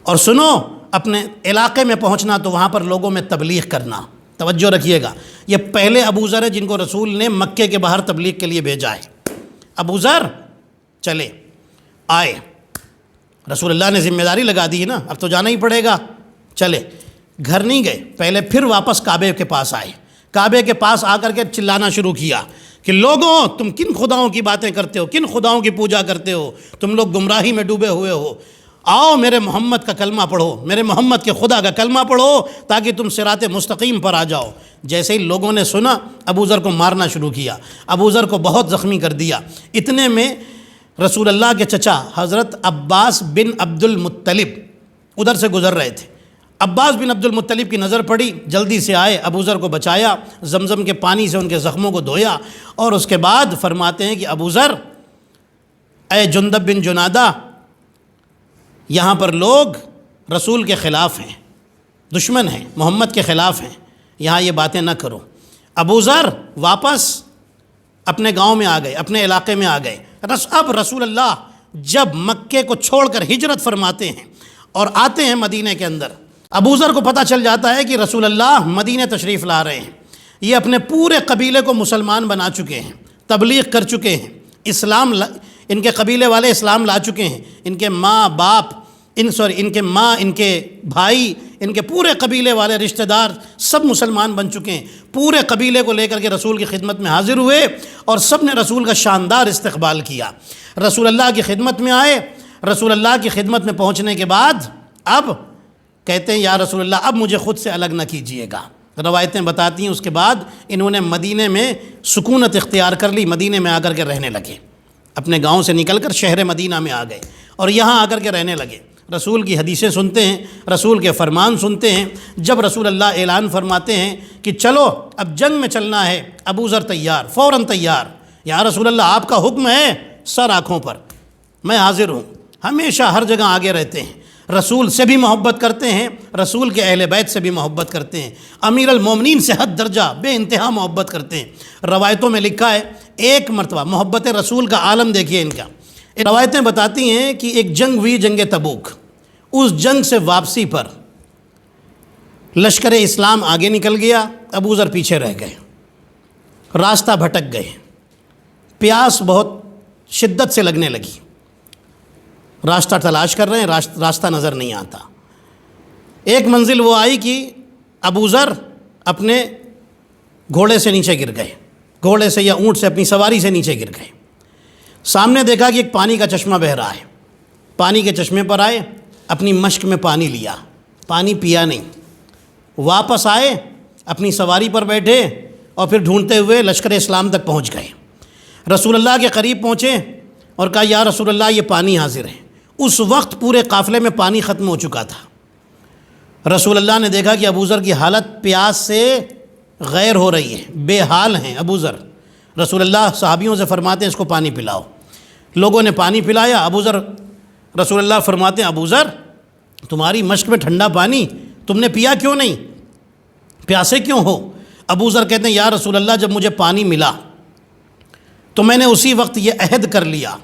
اور سنو، اپنے علاقے میں پہنچنا تو وہاں پر لوگوں میں تبلیغ کرنا۔ توجہ رکھیے گا، یہ پہلے ابو ذر ہیں جن کو رسول نے مکے کے باہر تبلیغ کے لیے بھیجا ہے۔ ابو ذر چلے آئے، رسول اللہ نے ذمہ داری لگا دی ہے نا، اب تو جانا ہی پڑے گا۔ چلے، گھر نہیں گئے، پہلے پھر واپس کعبے کے پاس آئے۔ کعبے کے پاس آ کر کے چلانا شروع کیا کہ لوگوں تم کن خداؤں کی باتیں کرتے ہو، کن خداؤں کی پوجا کرتے ہو، تم لوگ گمراہی میں ڈوبے ہوئے ہو، آؤ میرے محمد کا کلمہ پڑھو، میرے محمد کے خدا کا کلمہ پڑھو تاکہ تم صراط مستقیم پر آ جاؤ۔ جیسے ہی لوگوں نے سنا، ابو ذر کو مارنا شروع کیا، ابو ذر کو بہت زخمی کر دیا۔ اتنے میں رسول اللہ کے چچا حضرت عباس بن عبد المطلب ادھر سے گزر رہے تھے۔ عباس بن عبد المطلب کی نظر پڑی، جلدی سے آئے، ابو ذر کو بچایا، زمزم کے پانی سے ان کے زخموں کو دھویا، اور اس کے بعد فرماتے ہیں کہ ابو ذر، اے جندب بن جنادہ، یہاں پر لوگ رسول کے خلاف ہیں، دشمن ہیں، محمد کے خلاف ہیں، یہاں یہ باتیں نہ کرو۔ ابو ذر واپس اپنے گاؤں میں آ گئے، اپنے علاقے میں آ گئے۔ اب رسول اللہ جب مکے کو چھوڑ کر ہجرت فرماتے ہیں اور آتے ہیں مدینے کے اندر، ابو ذر کو پتہ چل جاتا ہے کہ رسول اللہ مدینے تشریف لا رہے ہیں۔ یہ اپنے پورے قبیلے کو مسلمان بنا چکے ہیں، تبلیغ کر چکے ہیں، اسلام ان کے قبیلے والے اسلام لا چکے ہیں، ان کے ماں باپ، ان کے ماں، ان کے بھائی، ان کے پورے قبیلے والے رشتہ دار سب مسلمان بن چکے ہیں۔ پورے قبیلے کو لے کر کے رسول کی خدمت میں حاضر ہوئے اور سب نے رسول کا شاندار استقبال کیا۔ رسول اللہ کی خدمت میں آئے، رسول اللہ کی خدمت میں پہنچنے کے بعد اب کہتے ہیں یا رسول اللہ اب مجھے خود سے الگ نہ کیجیے گا۔ روایتیں بتاتی ہیں اس کے بعد انہوں نے مدینے میں سکونت اختیار کر لی، مدینے میں آ کر کے رہنے لگے، اپنے گاؤں سے نکل کر شہر مدینہ میں آ گئے اور یہاں آ کر کے رہنے لگے۔ رسول کی حدیثیں سنتے ہیں، رسول کے فرمان سنتے ہیں۔ جب رسول اللہ اعلان فرماتے ہیں کہ چلو اب جنگ میں چلنا ہے، ابو ذر تیار، فوراً تیار۔ یا رسول اللہ آپ کا حکم ہے، سر آنکھوں پر، میں حاضر ہوں۔ ہمیشہ ہر جگہ آگے رہتے ہیں، رسول سے بھی محبت کرتے ہیں، رسول کے اہل بیت سے بھی محبت کرتے ہیں، امیر المومنین سے حد درجہ بے انتہا محبت کرتے ہیں۔ روایتوں میں لکھا ہے ایک مرتبہ محبت رسول کا عالم دیکھیے ان کا۔ روایتیں بتاتی ہیں کہ ایک جنگ ہوئی، جنگ تبوک، اس جنگ سے واپسی پر لشکر اسلام آگے نکل گیا، ابو ذر پیچھے رہ گئے، راستہ بھٹک گئے، پیاس بہت شدت سے لگنے لگی، راستہ تلاش کر رہے ہیں، راستہ نظر نہیں آتا۔ ایک منزل وہ آئی کہ ابو ذر اپنے گھوڑے سے نیچے گر گئے، گھوڑے سے یا اونٹ سے اپنی سواری سے نیچے گر گئے۔ سامنے دیکھا کہ ایک پانی کا چشمہ بہہ رہا ہے، پانی کے چشمے پر آئے، اپنی مشک میں پانی لیا، پانی پیا نہیں، واپس آئے، اپنی سواری پر بیٹھے اور پھر ڈھونڈتے ہوئے لشکر اسلام تک پہنچ گئے۔ رسول اللہ کے قریب پہنچے اور کہا یا رسول اللہ یہ پانی حاضر ہے۔ اس وقت پورے قافلے میں پانی ختم ہو چکا تھا۔ رسول اللہ نے دیکھا کہ ابو ذر کی حالت پیاس سے غیر ہو رہی ہے، بے حال ہیں ابو ذر۔ رسول اللہ صحابیوں سے فرماتے ہیں اس کو پانی پلاؤ۔ لوگوں نے پانی پلایا، ابو ذر، رسول اللہ فرماتے ہیں ابو ذر تمہاری مشک میں ٹھنڈا پانی تم نے پیا کیوں نہیں، پیاسے کیوں ہو؟ ابو ذر کہتے ہیں یا رسول اللہ جب مجھے پانی ملا تو میں نے اسی وقت یہ عہد کر لیا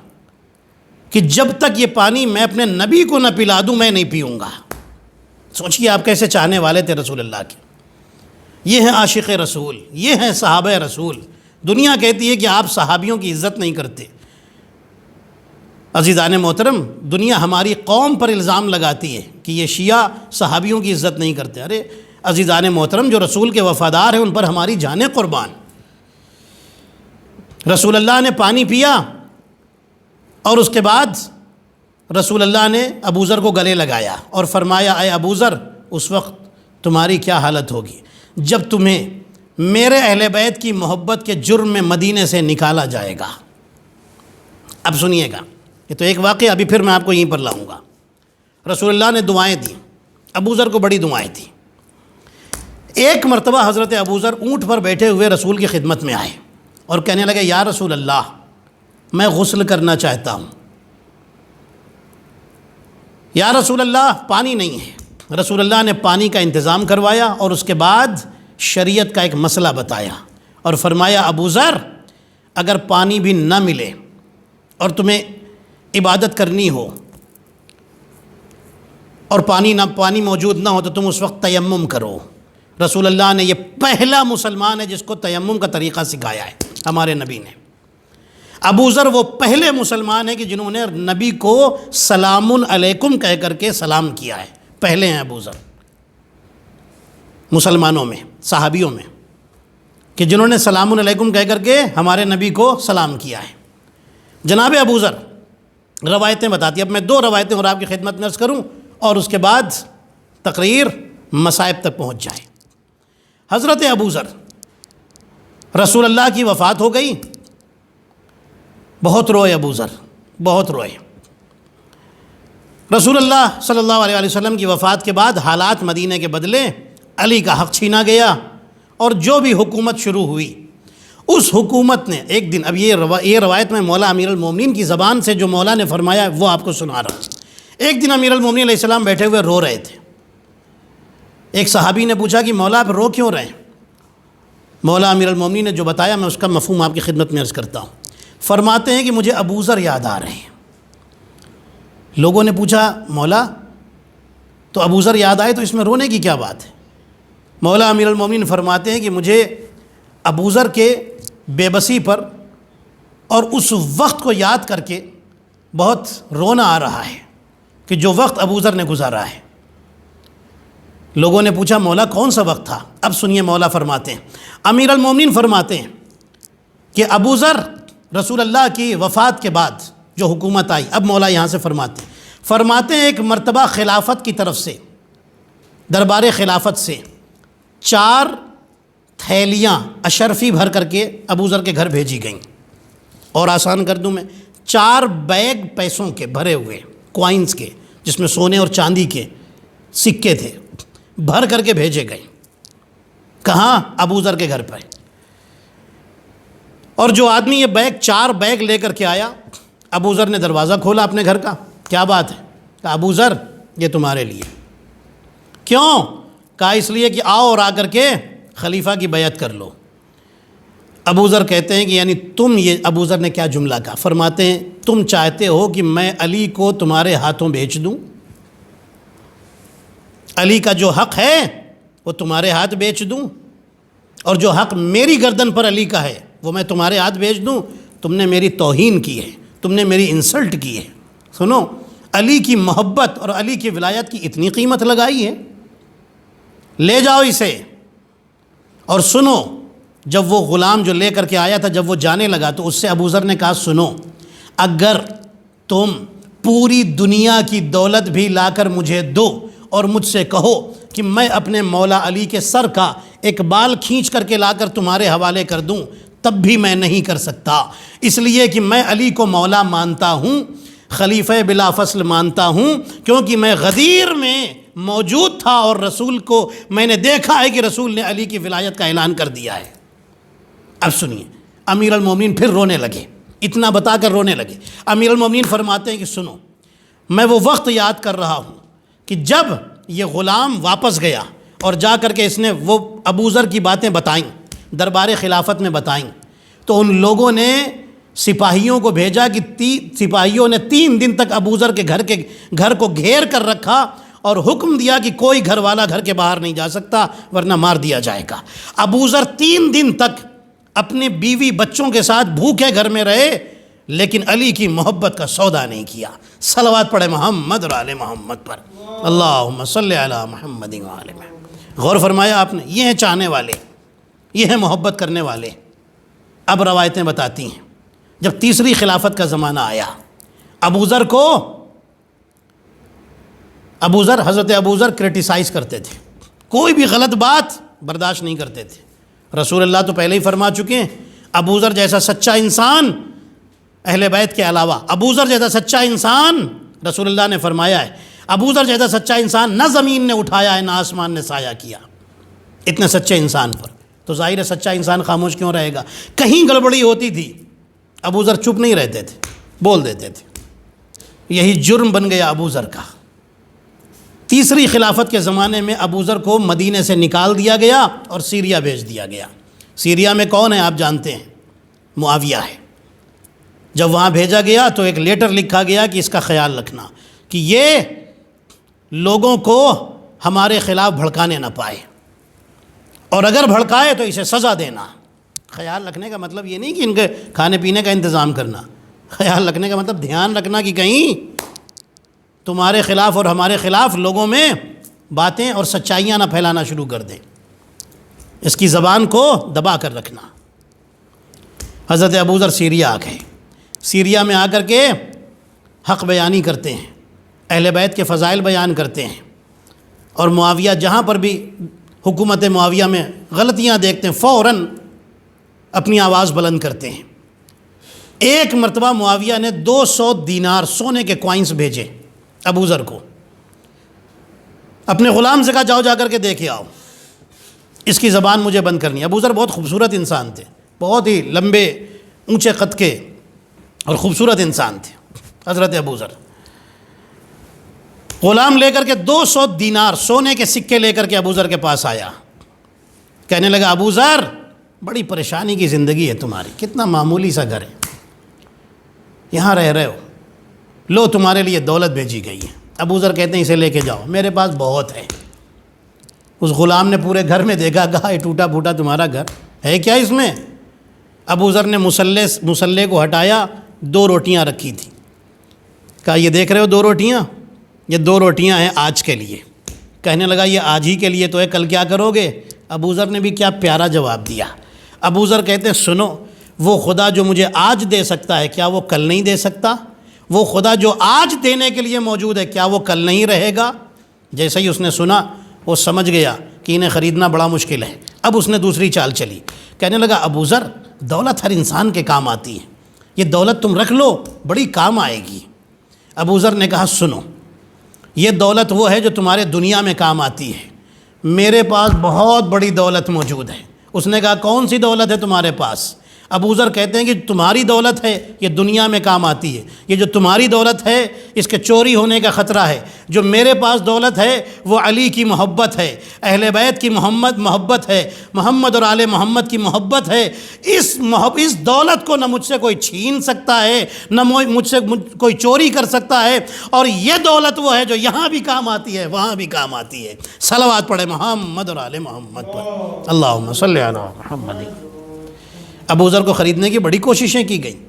کہ جب تک یہ پانی میں اپنے نبی کو نہ پلا دوں میں نہیں پیوں گا۔ سوچئے آپ کیسے چاہنے والے تھے رسول اللہ کے۔ یہ ہیں عاشق رسول، یہ ہیں صحابہ رسول۔ دنیا کہتی ہے کہ آپ صحابیوں کی عزت نہیں کرتے۔ عزیزان محترم، دنیا ہماری قوم پر الزام لگاتی ہے کہ یہ شیعہ صحابیوں کی عزت نہیں کرتے۔ ارے عزیزان محترم، جو رسول کے وفادار ہیں ان پر ہماری جانیں قربان۔ رسول اللہ نے پانی پیا اور اس کے بعد رسول اللہ نے ابو ذر کو گلے لگایا اور فرمایا اے ابو ذر اس وقت تمہاری کیا حالت ہوگی جب تمہیں میرے اہل بیت کی محبت کے جرم میں مدینے سے نکالا جائے گا۔ اب سنیے گا، یہ تو ایک واقعہ ابھی پھر میں آپ کو یہیں پر لاؤں گا۔ رسول اللہ نے دعائیں دیں، ابو ذر کو بڑی دعائیں تھیں۔ ایک مرتبہ حضرت ابو ذر اونٹ پر بیٹھے ہوئے رسول کی خدمت میں آئے اور کہنے لگے یا رسول اللہ میں غسل کرنا چاہتا ہوں۔ یا رسول اللہ پانی نہیں ہے۔ رسول اللہ نے پانی کا انتظام کروایا اور اس کے بعد شریعت کا ایک مسئلہ بتایا اور فرمایا ابو ذر اگر پانی بھی نہ ملے اور تمہیں عبادت کرنی ہو اور پانی موجود نہ ہو تو تم اس وقت تیمم کرو۔ رسول اللہ نے یہ پہلا مسلمان ہے جس کو تیمم کا طریقہ سکھایا ہے ہمارے نبی نے۔ ابو ذر وہ پہلے مسلمان ہیں کہ جنہوں نے نبی کو سلام علیکم کہہ کر کے سلام کیا ہے، پہلے ہیں ابو ذر مسلمانوں میں، صحابیوں میں، کہ جنہوں نے سلام علیکم کہہ کر کے ہمارے نبی کو سلام کیا ہے۔ جناب ابو ذر روایتیں بتاتی ہیں، اب میں 2 روایتیں اور آپ کی خدمت میں عرض کروں اور اس کے بعد تقریر مصائب تک پہنچ جائے۔ حضرت ابو ذر رسول اللہ کی وفات ہو گئی، بہت روئے ابو ذر، بہت روئے۔ رسول اللہ صلی اللہ علیہ وسلم کی وفات کے بعد حالات مدینہ کے بدلے، علی کا حق چھینا گیا اور جو بھی حکومت شروع ہوئی اس حکومت نے ایک دن، اب یہ روایت میں مولا امیر المومنین کی زبان سے جو مولا نے فرمایا وہ آپ کو سنا رہا ہوں۔ ایک دن امیر المومنین علیہ السلام بیٹھے ہوئے رو رہے تھے۔ ایک صحابی نے پوچھا کہ مولا آپ رو کیوں رہے ہیں؟ مولا امیر المومنین نے جو بتایا میں اس کا مفہوم آپ کی خدمت میں عرض کرتا ہوں۔ فرماتے ہیں کہ مجھے ابو ذر یاد آ رہے ہیں۔ لوگوں نے پوچھا مولا تو ابو ذر یاد آئے تو اس میں رونے کی کیا بات ہے؟ مولا امیر المومنین فرماتے ہیں کہ مجھے ابو ذر کے بے بسی پر اور اس وقت کو یاد کر کے بہت رونا آ رہا ہے کہ جو وقت ابو ذر نے گزارا ہے۔ لوگوں نے پوچھا مولا کون سا وقت تھا؟ اب سنیے مولا فرماتے ہیں، امیر المومنین فرماتے ہیں کہ ابو ذر رسول اللہ کی وفات کے بعد جو حکومت آئی، اب مولا یہاں سے فرماتے ہیں، فرماتے ہیں ایک مرتبہ خلافت کی طرف سے، دربار خلافت سے 4 تھیلیاں اشرفی بھر کر کے ابوذر کے گھر بھیجی گئیں، اور آسان کر دوں میں 4 بیگ پیسوں کے بھرے ہوئے، کوائنز کے، جس میں سونے اور چاندی کے سکے تھے، بھر کر کے بھیجے گئے۔ کہاں؟ ابوذر کے گھر پر۔ اور جو آدمی یہ 4 بیگ لے کر کے آیا، ابوذر نے دروازہ کھولا اپنے گھر کا، کیا بات ہے؟ کہا ابوذر یہ تمہارے لیے۔ کیوں؟ کہا اس لیے کہ آؤ اور آ کر کے خلیفہ کی بیعت کر لو۔ ابوذر کہتے ہیں کہ یعنی تم، یہ ابوذر نے کیا جملہ کہا؟ فرماتے ہیں تم چاہتے ہو کہ میں علی کو تمہارے ہاتھوں بیچ دوں؟ علی کا جو حق ہے وہ تمہارے ہاتھ بیچ دوں، اور جو حق میری گردن پر علی کا ہے وہ میں تمہارے ہاتھ بیچ دوں؟ تم نے میری توہین کی ہے، تم نے میری انسلٹ کی ہے۔ سنو، علی کی محبت اور علی کی ولایت کی اتنی قیمت لگائی ہے، لے جاؤ اسے۔ اور سنو، جب وہ غلام جو لے کر کے آیا تھا جب وہ جانے لگا تو اس سے ابوذر نے کہا سنو، اگر تم پوری دنیا کی دولت بھی لا کر مجھے دو اور مجھ سے کہو کہ میں اپنے مولا علی کے سر کا ایک بال کھینچ کر کے لا کر تمہارے حوالے کر دوں، تب بھی میں نہیں کر سکتا، اس لیے کہ میں علی کو مولا مانتا ہوں، خلیفہ بلا فصل مانتا ہوں، کیونکہ میں غدیر میں موجود تھا اور رسول کو میں نے دیکھا ہے کہ رسول نے علی کی ولایت کا اعلان کر دیا ہے۔ اب سنیے، امیر المومنین پھر رونے لگے، اتنا بتا کر رونے لگے۔ امیر المومنین فرماتے ہیں کہ سنو، میں وہ وقت یاد کر رہا ہوں کہ جب یہ غلام واپس گیا اور جا کر کے اس نے وہ ابوذر کی باتیں بتائیں، دربار خلافت میں بتائیں، تو ان لوگوں نے سپاہیوں کو بھیجا کہ سپاہیوں نے 3 دن تک ابوذر کے گھر کو گھیر کر رکھا اور حکم دیا کہ کوئی گھر والا گھر کے باہر نہیں جا سکتا ورنہ مار دیا جائے گا۔ ابوذر 3 دن تک اپنے بیوی بچوں کے ساتھ بھوکے گھر میں رہے، لیکن علی کی محبت کا سودا نہیں کیا۔ صلوات پڑھے محمد اور آل محمد پر، اللہم صلی علی محمد و آل محمد۔ غور فرمایا آپ نے، یہ ہیں چاہنے والے، یہ ہیں محبت کرنے والے۔ اب روایتیں بتاتی ہیں جب تیسری خلافت کا زمانہ آیا، حضرت ابوذر کرٹیسائز کرتے تھے، کوئی بھی غلط بات برداشت نہیں کرتے تھے۔ رسول اللہ تو پہلے ہی فرما چکے ہیں، ابوذر جیسا سچا انسان اہل بیت کے علاوہ، ابوذر جیسا سچا انسان رسول اللہ نے فرمایا ہے، ابوذر جیسا سچا انسان نہ زمین نے اٹھایا ہے نہ آسمان نے سایہ کیا۔ اتنے سچے انسان پر تو ظاہر ہے سچا انسان خاموش کیوں رہے گا؟ کہیں گڑبڑی ہوتی تھی ابوذر چپ نہیں رہتے تھے، بول دیتے تھے۔ یہی جرم بن گیا ابوذر کا۔ تیسری خلافت کے زمانے میں ابوذر کو مدینے سے نکال دیا گیا اور سیریا بھیج دیا گیا۔ سیریا میں کون ہے آپ جانتے ہیں؟ معاویہ ہے۔ جب وہاں بھیجا گیا تو ایک لیٹر لکھا گیا کہ اس کا خیال رکھنا کہ یہ لوگوں کو ہمارے خلاف بھڑکانے نہ پائے، اور اگر بھڑکائے تو اسے سزا دینا۔ خیال رکھنے کا مطلب یہ نہیں کہ ان کے کھانے پینے کا انتظام کرنا، خیال رکھنے کا مطلب دھیان رکھنا کہ کہیں تمہارے خلاف اور ہمارے خلاف لوگوں میں باتیں اور سچائیاں نہ پھیلانا شروع کر دیں، اس کی زبان کو دبا کر رکھنا۔ حضرت ابوذر سیریا آ گئے، سیریا میں آ کر کے حق بیانی کرتے ہیں، اہل بیت کے فضائل بیان کرتے ہیں، اور معاویہ جہاں پر بھی حکومت معاویہ میں غلطیاں دیکھتے ہیں فوراً اپنی آواز بلند کرتے ہیں۔ ایک مرتبہ معاویہ نے 200 دینار سونے کے کوائنز بھیجے ابوذر کو، اپنے غلام سے کہا جاؤ جا کر کے دیکھے آؤ، اس کی زبان مجھے بند کرنی ہے۔ ابوذر بہت خوبصورت انسان تھے، بہت ہی لمبے اونچے قد کے اور خوبصورت انسان تھے حضرت ابوذر۔ غلام لے کر کے 200 دینار سونے کے سکے لے کر کے ابوذر کے پاس آیا، کہنے لگا ابوذر بڑی پریشانی کی زندگی ہے تمہاری، کتنا معمولی سا گھر ہے، یہاں رہ رہے ہو، لو تمہارے لیے دولت بھیجی گئی ہے۔ ابوذر کہتے ہیں اسے لے کے جاؤ، میرے پاس بہت ہے۔ اس غلام نے پورے گھر میں دیکھا، کہا یہ ٹوٹا پھوٹا تمہارا گھر ہے کیا اس میں؟ ابوذر نے مسلح کو ہٹایا، 2 روٹیاں رکھی تھیں، کہا یہ دیکھ رہے ہو 2 روٹیاں، یہ 2 روٹیاں ہیں آج کے لیے۔ کہنے لگا یہ آج ہی کے لیے تو ہے، کل کیا کرو گے؟ ابوذر نے بھی کیا پیارا جواب دیا۔ ابوذر کہتے ہیں سنو، وہ خدا جو مجھے آج دے سکتا ہے کیا وہ کل نہیں دے سکتا؟ وہ خدا جو آج دینے کے لیے موجود ہے کیا وہ کل نہیں رہے گا؟ جیسے ہی اس نے سنا وہ سمجھ گیا کہ انہیں خریدنا بڑا مشکل ہے۔ اب اس نے دوسری چال چلی، کہنے لگا ابو ذر دولت ہر انسان کے کام آتی ہے، یہ دولت تم رکھ لو بڑی کام آئے گی۔ ابو ذر نے کہا سنو، یہ دولت وہ ہے جو تمہارے دنیا میں کام آتی ہے، میرے پاس بہت بڑی دولت موجود ہے۔ اس نے کہا کون سی دولت ہے تمہارے پاس؟ ابو ذر کہتے ہیں کہ تمہاری دولت ہے یہ دنیا میں کام آتی ہے، یہ جو تمہاری دولت ہے اس کے چوری ہونے کا خطرہ ہے، جو میرے پاس دولت ہے وہ علی کی محبت ہے، اہل بیت کی محبت ہے، محمد اور آل محمد کی محبت ہے۔ اس دولت کو نہ مجھ سے کوئی چھین سکتا ہے نہ مجھ سے کوئی چوری کر سکتا ہے، اور یہ دولت وہ ہے جو یہاں بھی کام آتی ہے وہاں بھی کام آتی ہے۔ صلوات پڑھے محمد اور آل محمد پر، اللہم صلی علی محمد۔ ابو ذر کو خریدنے کی بڑی کوششیں کی گئیں،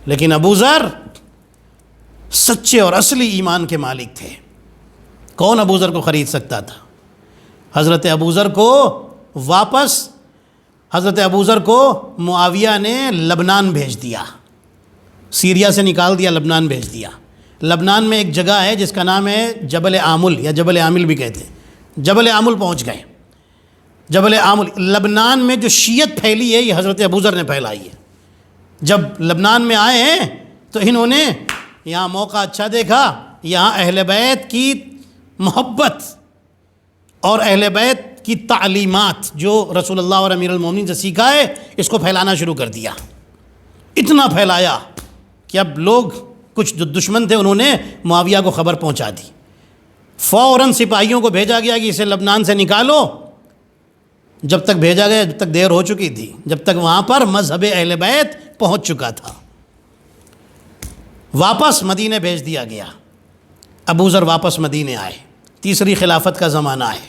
لیکن ابو ذر سچے اور اصلی ایمان کے مالک تھے۔ کون ابو ذر کو خرید سکتا تھا؟ حضرت ابو ذر کو معاویہ نے لبنان بھیج دیا، سیریا سے نکال دیا، لبنان بھیج دیا۔ لبنان میں ایک جگہ ہے جس کا نام ہے جبل عامل یا جبل عامل بھی کہتے ہیں، جبل عامل پہنچ گئے۔ جبل عامل لبنان میں جو شیعت پھیلی ہے یہ حضرت ابو ذر نے پھیلائی ہے۔ جب لبنان میں آئے ہیں تو انہوں نے یہاں موقع اچھا دیکھا، یہاں اہل بیت کی محبت اور اہل بیت کی تعلیمات جو رسول اللہ اور امیر المومنین سے سیکھا ہے اس کو پھیلانا شروع کر دیا۔ اتنا پھیلایا کہ اب لوگ کچھ جو دشمن تھے انہوں نے معاویہ کو خبر پہنچا دی، فوراً سپاہیوں کو بھیجا گیا کہ اسے لبنان سے نکالو۔ جب تک بھیجا گیا جب تک دیر ہو چکی تھی، جب تک وہاں پر مذہب اہل بیت پہنچ چکا تھا۔ واپس مدینے بھیج دیا گیا، ابو ذر واپس مدینے آئے، تیسری خلافت کا زمانہ ہے۔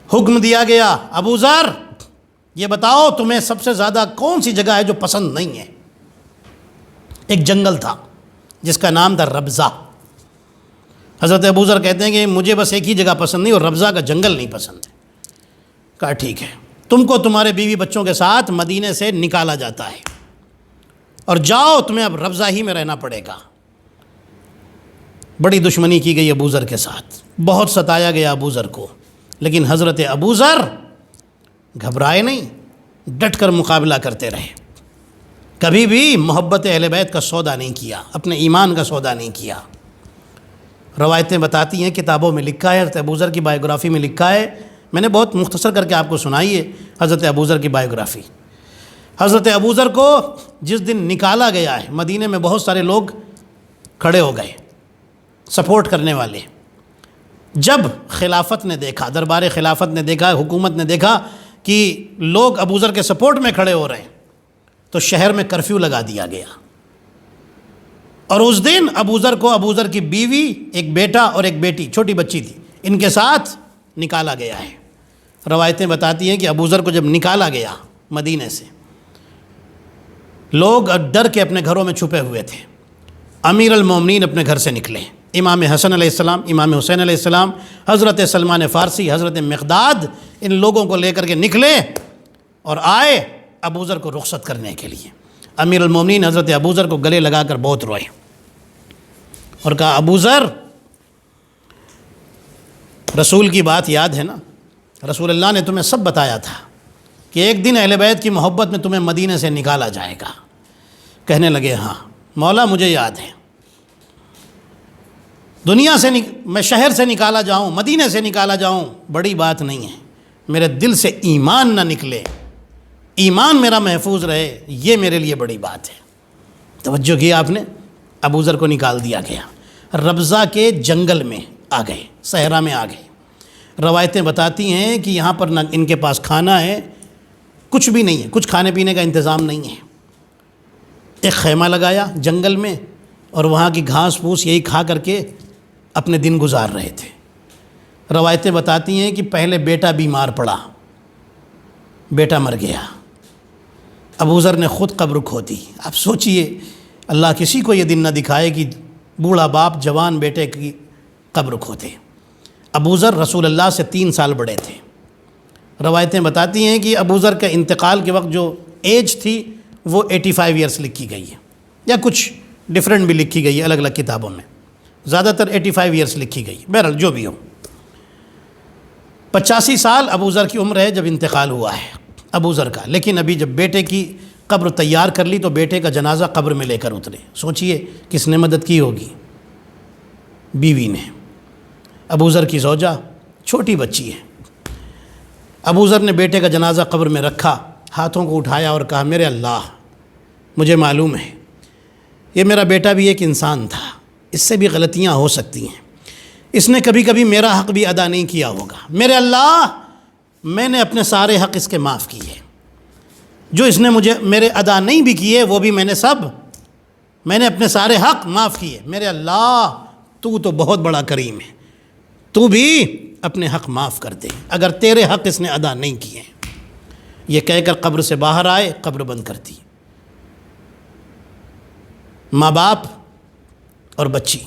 حکم دیا گیا ابو ذر یہ بتاؤ تمہیں سب سے زیادہ کون سی جگہ ہے جو پسند نہیں ہے؟ ایک جنگل تھا جس کا نام تھا ربضہ۔ حضرت ابو ذر کہتے ہیں کہ مجھے بس ایک ہی جگہ پسند نہیں اور ربضہ کا جنگل نہیں پسند ہے۔ کہا ٹھیک ہے، تم کو تمہارے بیوی بچوں کے ساتھ مدینے سے نکالا جاتا ہے اور جاؤ، تمہیں اب ربضہ ہی میں رہنا پڑے گا۔ بڑی دشمنی کی گئی ابو ذر کے ساتھ، بہت ستایا گیا ابو ذر کو، لیکن حضرت ابو ذر گھبرائے نہیں، ڈٹ کر مقابلہ کرتے رہے۔ کبھی بھی محبت اہل بیت کا سودا نہیں کیا، اپنے ایمان کا سودا نہیں کیا۔ روایتیں بتاتی ہیں، کتابوں میں لکھا ہے، حضرت ابو ذر کی بائیوگرافی میں لکھا ہے، میں نے بہت مختصر کر کے آپ کو سنائی ہے حضرت ابو ذر کی بائیوگرافی۔ حضرت ابو ذر کو جس دن نکالا گیا ہے مدینے میں بہت سارے لوگ کھڑے ہو گئے سپورٹ کرنے والے۔ جب خلافت نے دیکھا، دربار خلافت نے دیکھا، حکومت نے دیکھا کہ لوگ ابو ذر کے سپورٹ میں کھڑے ہو رہے ہیں تو شہر میں کرفیو لگا دیا گیا، اور اس دن ابو ذر کو، ابو ذر کی بیوی، ایک بیٹا اور ایک بیٹی چھوٹی بچی تھی، ان کے ساتھ نکالا گیا ہے۔ روایتیں بتاتی ہیں کہ ابو ذر کو جب نکالا گیا مدینے سے، لوگ ڈر کے اپنے گھروں میں چھپے ہوئے تھے۔ امیر المومنین اپنے گھر سے نکلے، امام حسن علیہ السلام، امام حسین علیہ السلام، حضرت سلمان فارسی، حضرت مقداد، ان لوگوں کو لے کر کے نکلے اور آئے ابو ذر کو رخصت کرنے کے لیے۔ امیر المومنین حضرت ابو ذر کو گلے لگا کر بہت روئے اور کہا ابو ذر، رسول کی بات یاد ہے نا؟ رسول اللہ نے تمہیں سب بتایا تھا کہ ایک دن اہل بیت کی محبت میں تمہیں مدینے سے نکالا جائے گا۔ کہنے لگے ہاں مولا مجھے یاد ہے، دنیا سے میں شہر سے نکالا جاؤں، مدینے سے نکالا جاؤں بڑی بات نہیں ہے، میرے دل سے ایمان نہ نکلے، ایمان میرا محفوظ رہے، یہ میرے لیے بڑی بات ہے۔ توجہ کیا آپ نے؟ ابو ذر کو نکال دیا گیا، ربضہ کے جنگل میں آ گئے، صحرا میں آ گئے۔ روایتیں بتاتی ہیں کہ یہاں پر نہ ان کے پاس کھانا ہے، کچھ بھی نہیں ہے، کچھ کھانے پینے کا انتظام نہیں ہے۔ ایک خیمہ لگایا جنگل میں اور وہاں کی گھاس پھوس یہی کھا کر کے اپنے دن گزار رہے تھے۔ روایتیں بتاتی ہیں کہ پہلے بیٹا بیمار پڑا، بیٹا مر گیا، ابو ذر نے خود قبر کھو دی۔ آپ سوچئے اللہ کسی کو یہ دن نہ دکھائے کہ بوڑھا باپ جوان بیٹے کی قبر کھوتے۔ ابو ذر رسول اللہ سے 3 سال بڑے تھے۔ روایتیں بتاتی ہیں کہ ابو ذر کے انتقال کے وقت جو ایج تھی وہ 85 ایئرس لکھی گئی ہے، یا کچھ ڈفرینٹ بھی لکھی گئی ہے الگ الگ کتابوں میں، زیادہ تر 85 ایئرس لکھی گئی، بہرحال جو بھی ہو۔ 85 سال ابو ذر کی عمر ہے جب انتقال ہوا ہے ابو ذر کا، لیکن ابھی جب بیٹے کی قبر تیار کر لی تو بیٹے کا جنازہ قبر میں لے کر اترے۔ سوچئے کس نے مدد کی ہوگی؟ بیوی نے۔ ابو ذر کی زوجہ چھوٹی بچی ہے۔ ابو ذر نے بیٹے کا جنازہ قبر میں رکھا، ہاتھوں کو اٹھایا اور کہا میرے اللہ، مجھے معلوم ہے یہ میرا بیٹا بھی ایک انسان تھا، اس سے بھی غلطیاں ہو سکتی ہیں، اس نے کبھی کبھی میرا حق بھی ادا نہیں کیا ہوگا، میرے اللہ میں نے اپنے سارے حق اس کے معاف کیے، جو اس نے مجھے میرے ادا نہیں بھی کیے وہ بھی میں نے اپنے سارے حق معاف کیے، میرے اللہ تو بہت بڑا کریم ہے، تو بھی اپنے حق معاف کر دے اگر تیرے حق اس نے ادا نہیں کیے۔ یہ کہہ کر قبر سے باہر آئے، قبر بند کر دی۔ ماں باپ اور بچی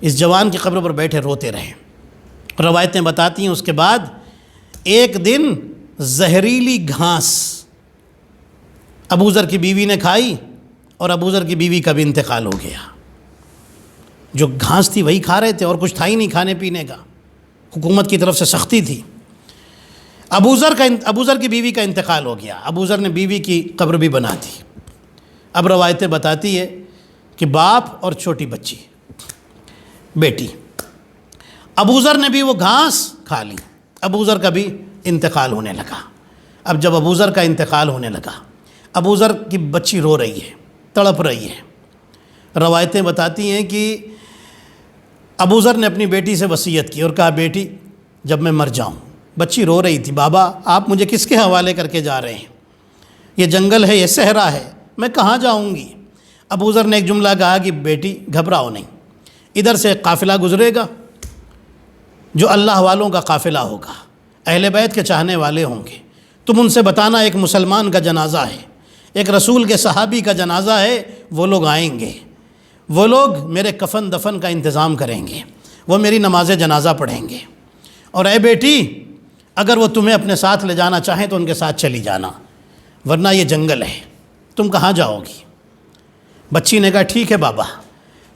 اس جوان کی قبر پر بیٹھے روتے رہے۔ روایتیں بتاتی ہیں اس کے بعد ایک دن زہریلی گھاس ابو ذر کی بیوی نے کھائی اور ابو ذر کی بیوی کا بھی انتقال ہو گیا۔ جو گھاس تھی وہی کھا رہے تھے اور کچھ تھا ہی نہیں کھانے پینے کا، حکومت کی طرف سے سختی تھی۔ ابو ذر کی بیوی کا انتقال ہو گیا، ابو ذر نے بیوی کی قبر بھی بنا دی۔ اب روایتیں بتاتی ہے کہ باپ اور چھوٹی بچی بیٹی، ابو ذر نے بھی وہ گھاس کھا لی، ابو ذر کا بھی انتقال ہونے لگا۔ اب جب ابو ذر کا انتقال ہونے لگا، ابو ذر کی بچی رو رہی ہے، تڑپ رہی ہے۔ روایتیں بتاتی ہیں کہ ابو ذر نے اپنی بیٹی سے وصیت کی اور کہا بیٹی جب میں مر جاؤں، بچی رو رہی تھی، بابا آپ مجھے کس کے حوالے کر کے جا رہے ہیں؟ یہ جنگل ہے، یہ صحرا ہے، میں کہاں جاؤں گی؟ ابو ذر نے ایک جملہ کہا کہ بیٹی گھبراؤ نہیں، ادھر سے ایک قافلہ گزرے گا جو اللہ والوں کا قافلہ ہوگا، اہل بیت کے چاہنے والے ہوں گے، تم ان سے بتانا ایک مسلمان کا جنازہ ہے، ایک رسول کے صحابی کا جنازہ ہے، وہ لوگ آئیں گے، وہ لوگ میرے کفن دفن کا انتظام کریں گے، وہ میری نماز جنازہ پڑھیں گے، اور اے بیٹی اگر وہ تمہیں اپنے ساتھ لے جانا چاہیں تو ان کے ساتھ چلی جانا، ورنہ یہ جنگل ہے، تم کہاں جاؤ گی؟ بچی نے کہا ٹھیک ہے بابا۔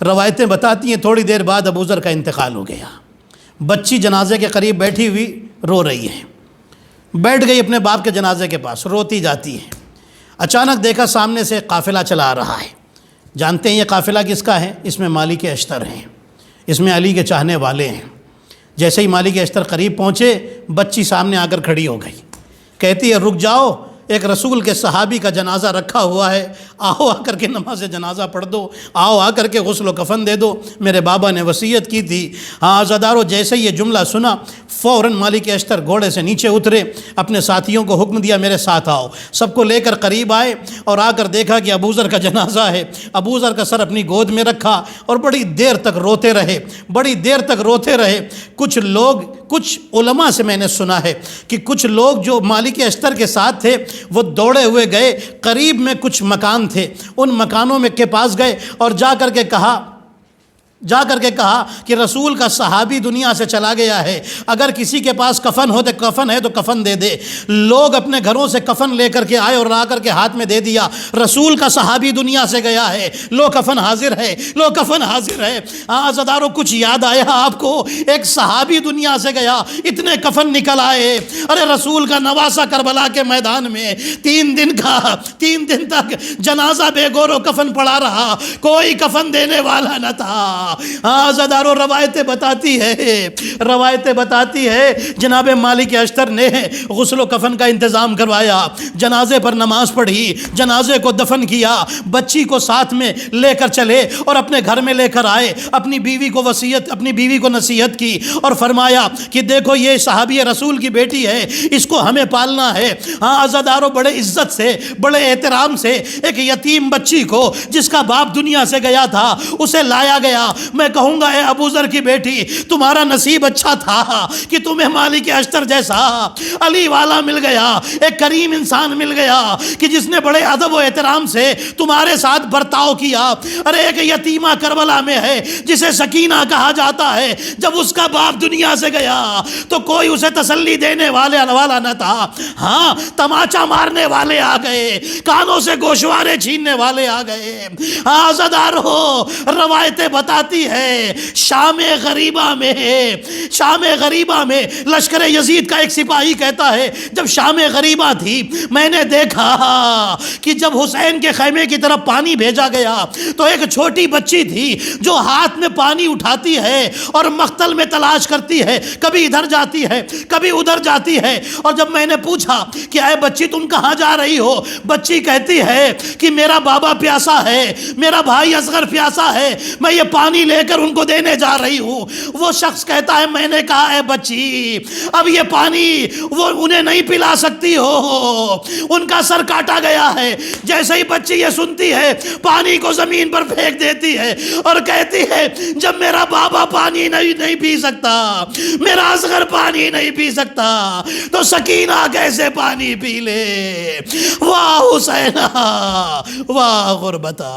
روایتیں بتاتی ہیں تھوڑی دیر بعد ابو ذر کا انتقال ہو گیا۔ بچی جنازے کے قریب بیٹھی ہوئی رو رہی ہے، بیٹھ گئی اپنے باپ کے جنازے کے پاس، روتی جاتی ہے۔ اچانک دیکھا سامنے سے ایک قافلہ چلا آ رہا ہے۔ جانتے ہیں یہ قافلہ کس کا ہے؟ اس میں مالک اشتر ہیں، اس میں علی کے چاہنے والے ہیں۔ جیسے ہی مالک اشتر قریب پہنچے، بچی سامنے آ کر کھڑی ہو گئی، کہتی ہے رک جاؤ، ایک رسول کے صحابی کا جنازہ رکھا ہوا ہے، آؤ آ کر کے نماز جنازہ پڑھ دو، آؤ آ کر کے غسل و کفن دے دو، میرے بابا نے وصیت کی تھی۔ ہاں عزادارو، جیسے یہ جملہ سنا فوراً مالک اشتر گھوڑے سے نیچے اترے، اپنے ساتھیوں کو حکم دیا میرے ساتھ آؤ، سب کو لے کر قریب آئے اور آ کر دیکھا کہ ابو ذر کا جنازہ ہے۔ ابو ذر کا سر اپنی گود میں رکھا اور بڑی دیر تک روتے رہے۔ کچھ علماء سے میں نے سنا ہے کہ کچھ لوگ جو مالک اشتر کے ساتھ تھے وہ دوڑے ہوئے گئے، قریب میں کچھ مکان تھے، ان مکانوں میں کے پاس گئے اور جا کر کے کہا کہ رسول کا صحابی دنیا سے چلا گیا ہے، اگر کسی کے پاس کفن ہے تو کفن دے دے۔ لوگ اپنے گھروں سے کفن لے کر کے آئے اور لا کر کے ہاتھ میں دے دیا، رسول کا صحابی دنیا سے گیا ہے، لو کفن حاضر ہے۔ عزادارو، کچھ یاد آیا آپ کو؟ ایک صحابی دنیا سے گیا، اتنے کفن نکل آئے۔ ارے رسول کا نواسہ کربلا کے میدان میں 3 دن تک جنازہ بے گور و کفن پڑا رہا، کوئی کفن دینے والا نہ تھا۔ عزادارو، روایتیں بتاتی ہے جناب مالک اشتر نے غسل و کفن کا انتظام کروایا، جنازے پر نماز پڑھی، جنازے کو دفن کیا، بچی کو ساتھ میں لے کر چلے اور اپنے گھر میں لے کر آئے، اپنی بیوی کو نصیحت کی اور فرمایا کہ دیکھو یہ صحابی رسول کی بیٹی ہے، اس کو ہمیں پالنا ہے۔ عزادارو، بڑے عزت سے، بڑے احترام سے ایک یتیم بچی کو جس کا باپ دنیا سے گیا تھا اسے لایا گیا، میں کہوں گا اے ابو ذر کی بیٹی تمہارا نصیب اچھا تھا کہ تمہیں مالک اشتر جیسا علی والا مل گیا، ایک کریم انسان مل گیا کہ جس نے بڑے ادب و احترام سے تمہارے ساتھ برتاؤ کیا۔ ارے ایک یتیمہ کربلا میں ہے جسے سکینہ کہا جاتا ہے، جب اس کا باپ دنیا سے گیا تو کوئی اسے تسلی دینے والا نہ تھا، ہاں تماچا مارنے والے آ گئے، کانوں سے گوشوارے چھیننے والے آ گئے۔ عزادارو روایتیں بتاتی ہے شام غریبہ میں لشکر یزید کا ایک سپاہی کہتا ہے جب شام غریبہ تھی میں نے دیکھا کہ جب حسین کے خیمے کی طرف پانی بھیجا گیا تو ایک چھوٹی بچی تھی جو ہاتھ میں پانی اٹھاتی ہے اور مقتل میں تلاش کرتی ہے، کبھی ادھر جاتی ہے کبھی ادھر جاتی ہے، اور جب میں نے پوچھا کہ اے بچی تم کہاں جا رہی ہو، بچی کہتی ہے کہ میرا بابا پیاسا ہے، میرا بھائی اصغر پیاسا ہے، میں یہ پانی لے کر ان کو دینے جا رہی ہوں۔ وہ شخص کہتا ہے میں نے کہا اے بچی اب یہ پانی وہ انہیں نہیں پلا سکتی ہو، ان کا سر کاٹا گیا ہے۔ جیسے ہی بچی یہ سنتی ہے پانی کو زمین پر پھینک دیتی ہے اور کہتی ہے جب میرا بابا پانی نہیں پی سکتا، میرا اصغر پانی نہیں پی سکتا تو سکینہ کیسے پانی پی لے؟ واہ حسینہ واہ غربتا،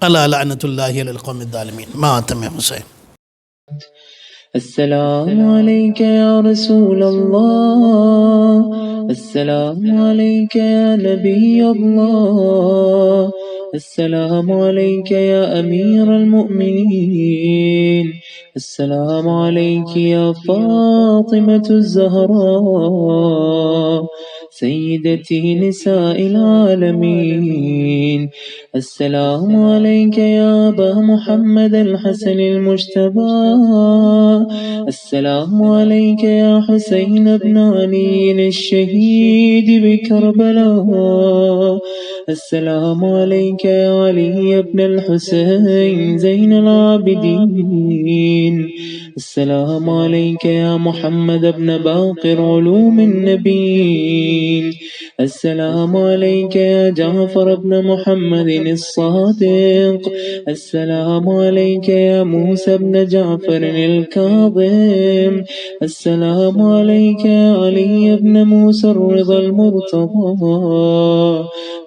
اللہ لعنت اللہ علی القوم الظالمین۔ ماتم حسین۔ السلام علیک یا رسول اللہ، السلام علیک یا نبی اللہ، السلام علیک یا امیر المؤمنین، السلام علیک یا فاطمة الزہراء سیدتی نساء العالمین، السلام علیک یا ابا محمد الحسن المجتبى، السلام علیک یا حسین ابن علی الشہید بکربلاء، السلام علیک یا علی ابن الحسین زین العابدین، السلام علیک یا محمد ابن باقر علوم النبیین، السلام علیک یا جعفر ابن محمد الصادق، السلام علیک یا موسى ابن جعفر الكاظم، السلام علیک یا علی ابن موسى الرضا المرتضى،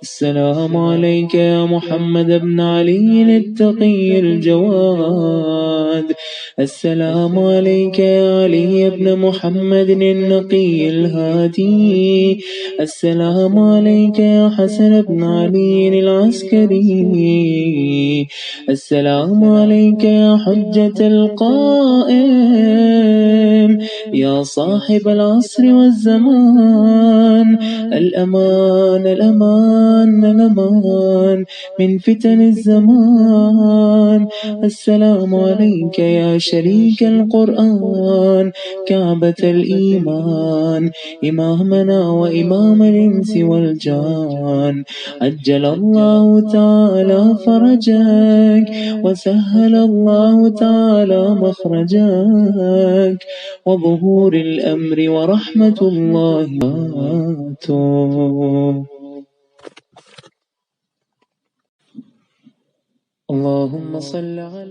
السلام علیک یا محمد ابن علی التقی الجواد، السلام علیک یا علی ابن محمد النقی الهادی، السلام علیک یا حسن ابن علی العسکری، السلام علیک یا حجة القائم یا صاحب العصر والزمان، الامان الامان الامان من فتن الزمان، السلام علیک یا شریک القرآن کعبة الإيمان إمامنا وإمام الإنس والجان، عجل الله تعالى فرجك وسهل الله تعالى مخرجك وظهور الأمر ورحمة الله اللهم صل على